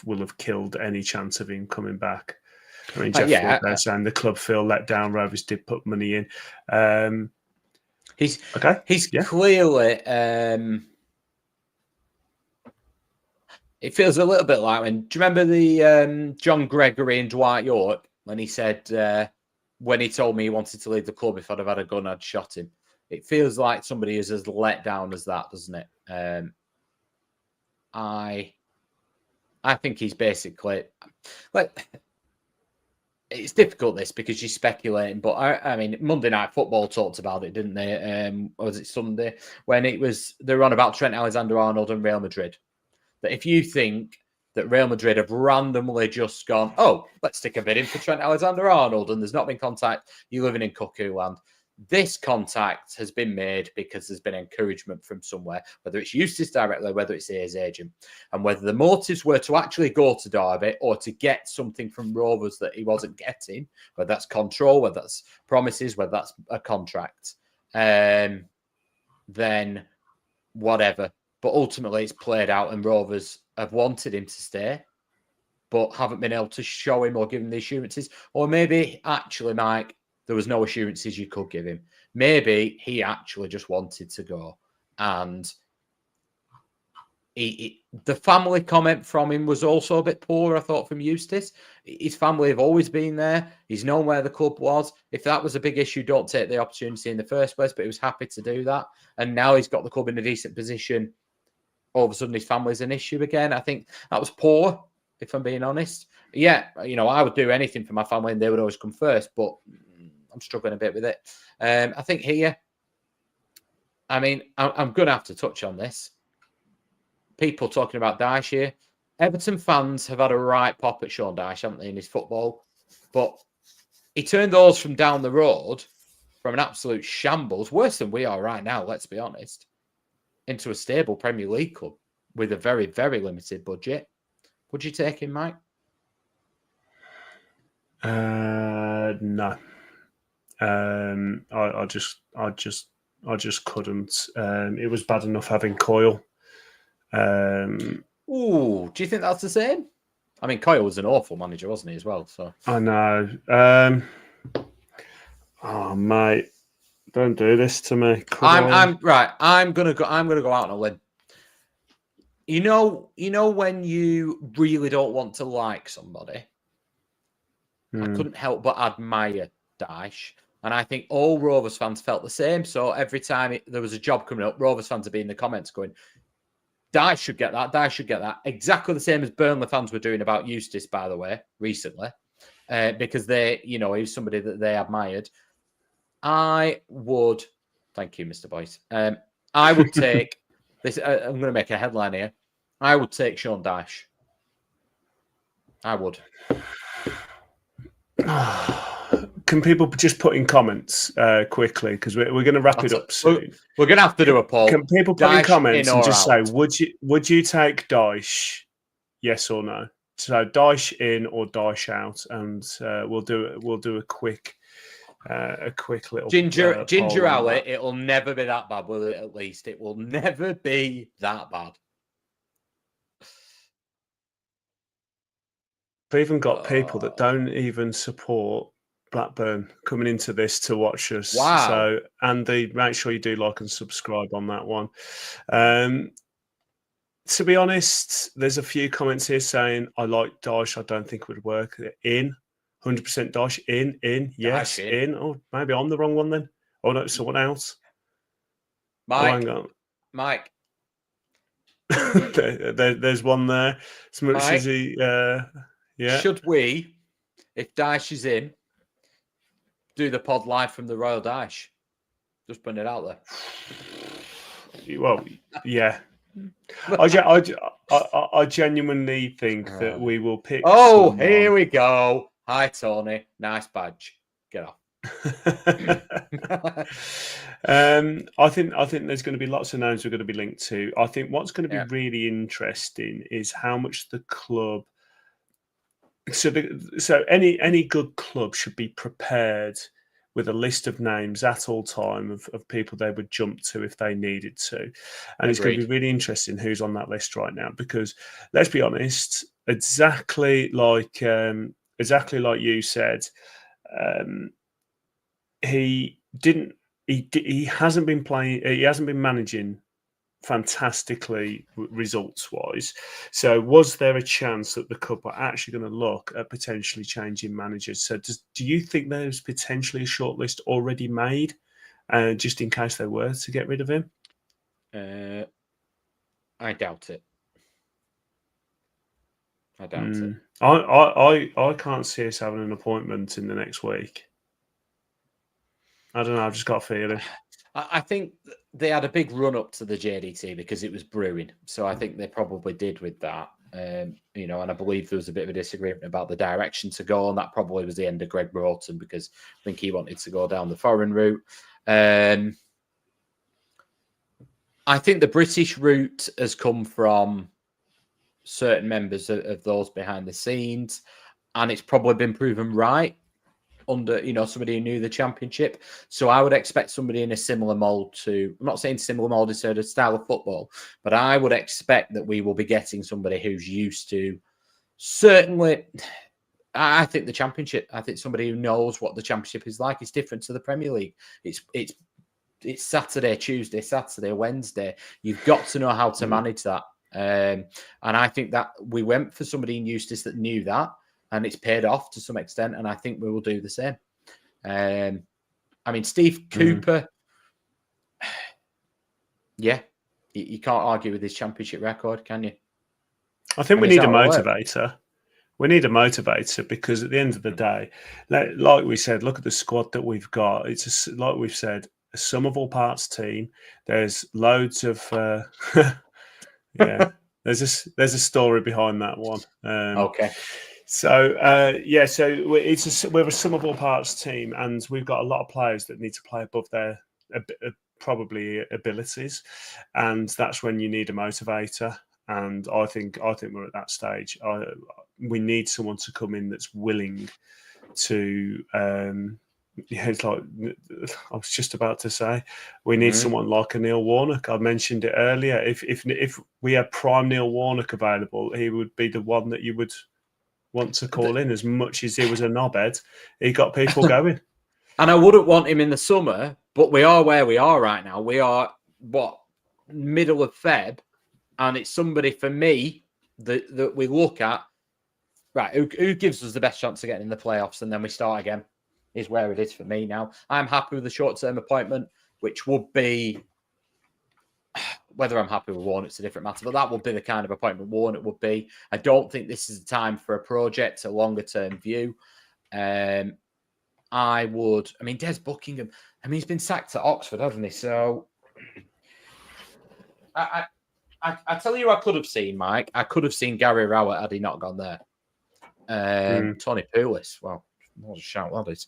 will have killed any chance of him coming back. I mean, Jeff they're saying the club feel let down. Rovers did put money in. He's clearly. It feels a little bit like do you remember the John Gregory and Dwight York when he said when he told me he wanted to leave the club, if I'd have had a gun, I'd shot him. It feels like somebody is as let down as that, doesn't it? I think he's basically it's difficult this because you're speculating, but I mean, Monday Night Football talked about it, didn't they? Or was it Sunday when they were on about Trent Alexander-Arnold and Real Madrid? That if you think that Real Madrid have randomly just gone, oh, let's stick a bid in for Trent Alexander-Arnold, and there's not been contact, you're living in cuckoo land. This contact has been made because there's been encouragement from somewhere, whether it's Eustace directly, whether it's his agent, and whether the motives were to actually go to Derby or to get something from Rovers that he wasn't getting, whether that's control, whether that's promises, whether that's a contract, then whatever. But ultimately, it's played out, and Rovers have wanted him to stay, but haven't been able to show him or give him the assurances. Or maybe, actually, Mike, there was no assurances you could give him. Maybe he actually just wanted to go. And the family comment from him was also a bit poor, I thought, from Eustace. His family have always been there. He's known where the club was. If that was a big issue, don't take the opportunity in the first place, but he was happy to do that. And now he's got the club in a decent position. All of a sudden, his family's an issue again. I think that was poor, if I'm being honest. Yeah, I would do anything for my family and they would always come first, but I'm struggling a bit with it. I think here, I'm going to have to touch on this. People talking about Dyche here. Everton fans have had a right pop at Sean Dyche, haven't they, in his football? But he turned those from down the road, from an absolute shambles, worse than we are right now, let's be honest, into a stable Premier League club with a very, very limited budget. Would you take him, Mike? No. I just couldn't. It was bad enough having Coyle. Do you think that's the same? I mean, Coyle was an awful manager, wasn't he, as well? So I know. Oh, mate, don't do this to me. I'm gonna go out on a limb. You know when you really don't want to like somebody. I couldn't help but admire Dyche. And I think all Rovers fans felt the same. So every time there was a job coming up, Rovers fans would be in the comments going, Dyche should get that, Dyche should get that. Exactly the same as Burnley fans were doing about Eustace, by the way, recently. Because he was somebody that they admired. I would, thank you, Mr. Boyce. I would take this. I'm going to make a headline here. I would take Sean Dyche I would. Can people just put in comments quickly, because we're going to wrap it up soon. We're going to have to do a poll. Can people put in comments and just out? say, would you take Dyche? Yes or no? So Dyche in or Dyche out, and we'll do a quick little Ginger Ale. It'll never be that bad, will it? At least it will never be that bad. We've even got people that don't even support Blackburn coming into this to watch us. Wow. So, Andy, make sure you do like and subscribe on that one. To be honest, there's a few comments here saying, I like Dyche. I don't think it would work. In. 100% Dyche. In. Yes, in. Oh, maybe I'm the wrong one then. Oh, no, someone else. Mike. Oh, hang on. Mike. There's one there. As much as he... yeah. Should we, if Dyche is in, do the pod live from the Royal Dyche? Just putting it out there. Well, yeah. I genuinely think that we will pick. Oh, someone. Here we go. Hi, Tony. Nice badge. Get off. I think there's going to be lots of names we're going to be linked to. I think what's going to be really interesting is how much the club. So any good club should be prepared with a list of names at all time of people they would jump to if they needed to. And it's going to be really interesting who's on that list right now, because let's be honest, exactly like you said, he hasn't been managing fantastically results wise. So was there a chance that the club are actually going to look at potentially changing managers? So do you think there's potentially a shortlist already made, just in case they were to get rid of him? I doubt it. it. I can't see us having an appointment in the next week. I don't know. I've just got a feeling. I think they had a big run up to the JDT because it was brewing. So I think they probably did with that. And I believe there was a bit of a disagreement about the direction to go. And that probably was the end of Greg Broughton, because I think he wanted to go down the foreign route. I think the British route has come from certain members of those behind the scenes. And it's probably been proven right under, somebody who knew the Championship. So I would expect somebody in a similar mould to, I'm not saying similar mould in sort of style of football, but I would expect that we will be getting somebody who's used to, certainly, I think the Championship. I think somebody who knows what the Championship is like. It's different to the Premier League. It's Saturday, Tuesday, Saturday, Wednesday. You've got to know how to manage that. And I think that we went for somebody in Eustace that knew that, and it's paid off to some extent, and I think we will do the same. Steve Cooper, yeah, you can't argue with his Championship record, can you? I think we need a motivator. We need a motivator, because at the end of the day, like we said, look at the squad that we've got. It's like we've said, a sum of all parts team. There's loads of yeah. There's a story behind that one. Okay. So we're a sum of all parts team, and we've got a lot of players that need to play above their probably abilities, and that's when you need a motivator. And I think we're at that stage. We need someone to come in that's willing to. It's like I was just about to say, we need someone like a Neil Warnock. I mentioned it earlier. If we had prime Neil Warnock available, he would be the one that you would want to call in. As much as he was a knobhead, he got people going. And I wouldn't want him in the summer, but we are where we are right now. We are middle of Feb, and it's somebody for me that we look at. Right, who gives us the best chance of getting in the playoffs, and then we start again. Is where it is for me now. I'm happy with the short-term appointment, which would be, whether I'm happy with Warnock's a different matter, but that would be the kind of appointment Warnock would be. I don't think this is the time for a project, a longer-term view. Des Buckingham, he's been sacked at Oxford, hasn't he? So I tell you, I could have seen, Mike. I could have seen Gary Rowett had he not gone there. Tony Pulis. Wow, what a shout that is.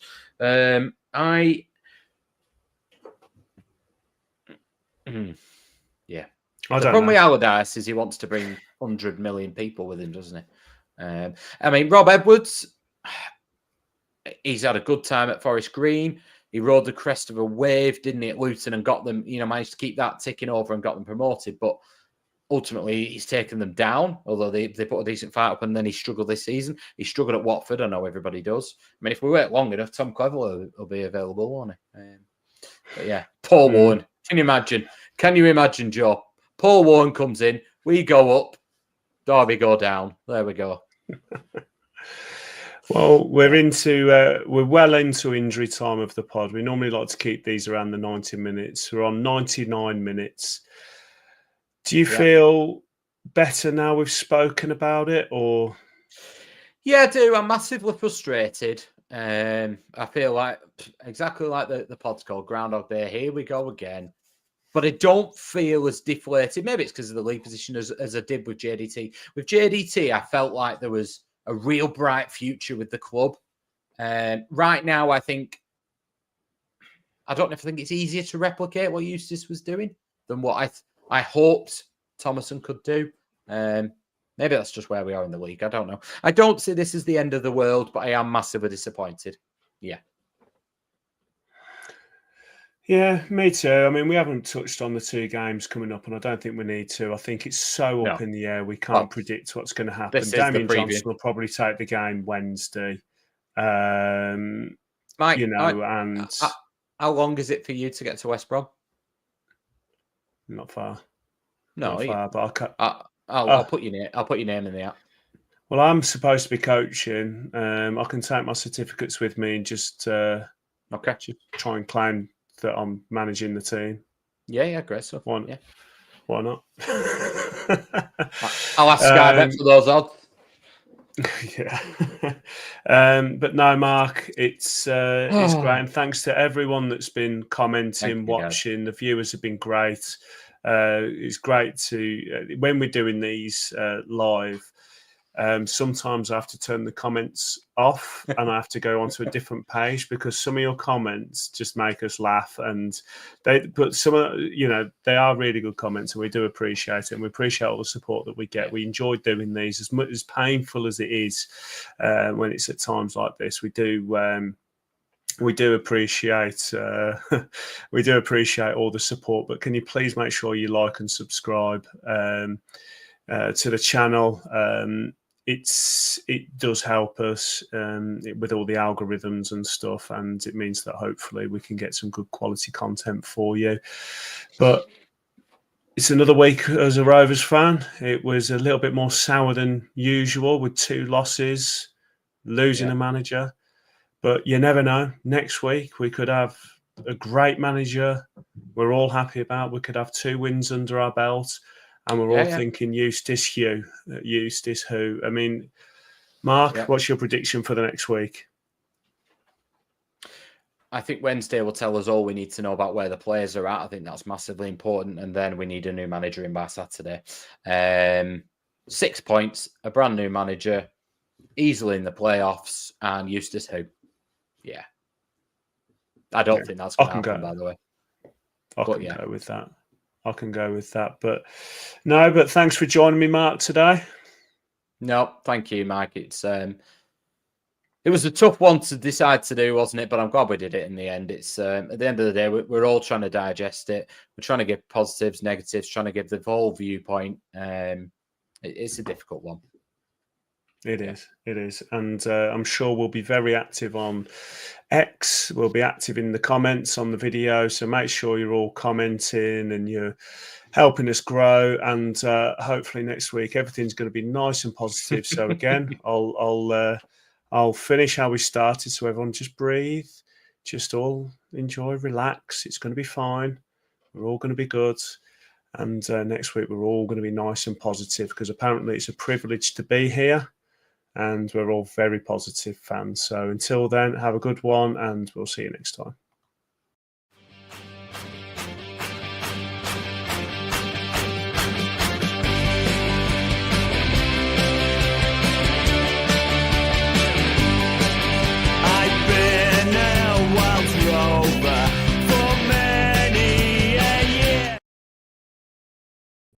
Yeah. The problem with Allardyce is he wants to bring 100 million people with him, doesn't he? I mean, Rob Edwards, he's had a good time at Forest Green. He rode the crest of a wave, didn't he, at Luton, and got them, managed to keep that ticking over and got them promoted. But ultimately, he's taken them down, although they put a decent fight up, and then he struggled this season. He struggled at Watford. I know everybody does. I mean, if we wait long enough, Tom Cleverley will be available, won't he? But yeah, Paul Warren. Can you imagine? Can you imagine, Joe? Paul Warren comes in, we go up, Derby go down. There we go. Well, we're well into injury time of the pod. We normally like to keep these around the 90 minutes. We're on 99 minutes. Do you feel better now we've spoken about it, or? Yeah, I do. I'm massively frustrated. I feel like exactly like the pod's called Groundhog Day. Here we go again. But I don't feel as deflated. Maybe it's because of the league position as I did with JDT. With JDT, I felt like there was a real bright future with the club. Right now, I don't know if I think it's easier to replicate what Eustace was doing than what I hoped Thomason could do. Maybe that's just where we are in the league. I don't know. I don't see this as the end of the world, but I am massively disappointed. Yeah. Yeah, me too. I mean, we haven't touched on the 2 games coming up, and I don't think we need to. I think it's so up in the air. We can't predict what's going to happen. Damien Johnson will probably take the game Wednesday. Mike, and how long is it for you to get to West Brom? Not far. No, not far, but I'll put your name. I'll put your name in the app. Well, I'm supposed to be coaching. I can take my certificates with me and just try and claim that I'm managing the team. Yeah, great stuff. Why not? I'll ask Sky Bet for those odds. Yeah. But no, Mark, it's great. And thanks to everyone that's been commenting, watching. The viewers have been great. It's great to, when we're doing these live, sometimes I have to turn the comments off and I have to go onto a different page because some of your comments just make us laugh, and they are really good comments, and we do appreciate it, and we appreciate all the support that we get. We enjoy doing these as much as painful as it is when it's at times like this. We do appreciate all the support, but can you please make sure you like and subscribe to the channel? It does help us with all the algorithms and stuff, and it means that hopefully we can get some good quality content for you. But it's another week as a Rovers fan. It was a little bit more sour than usual with 2 losses, losing a manager. But you never know. Next week we could have a great manager we're all happy about. We could have 2 wins under our belt. And we're all thinking Eustace who? I mean, Mark, what's your prediction for the next week? I think Wednesday will tell us all we need to know about where the players are at. I think that's massively important. And then we need a new manager in by Saturday. 6 points, a brand new manager, easily in the playoffs, and Eustace who? Yeah. I don't think that's going to happen, by the way. I can go with that. But thanks for joining me, Mark, today. No, thank you, Mike. It was a tough one to decide to do, wasn't it? But I'm glad we did it in the end. It's at the end of the day, we're all trying to digest it. We're trying to give positives, negatives, trying to give the whole viewpoint. It's a difficult one. It is. And I'm sure we'll be very active on X. We'll be active in the comments on the video. So make sure you're all commenting and you're helping us grow. And hopefully next week, everything's going to be nice and positive. So again, I'll finish how we started. So everyone just breathe, just all enjoy, relax. It's going to be fine. We're all going to be good. And next week, we're all going to be nice and positive because apparently it's a privilege to be here. And we're all very positive fans. So until then, have a good one and we'll see you next time.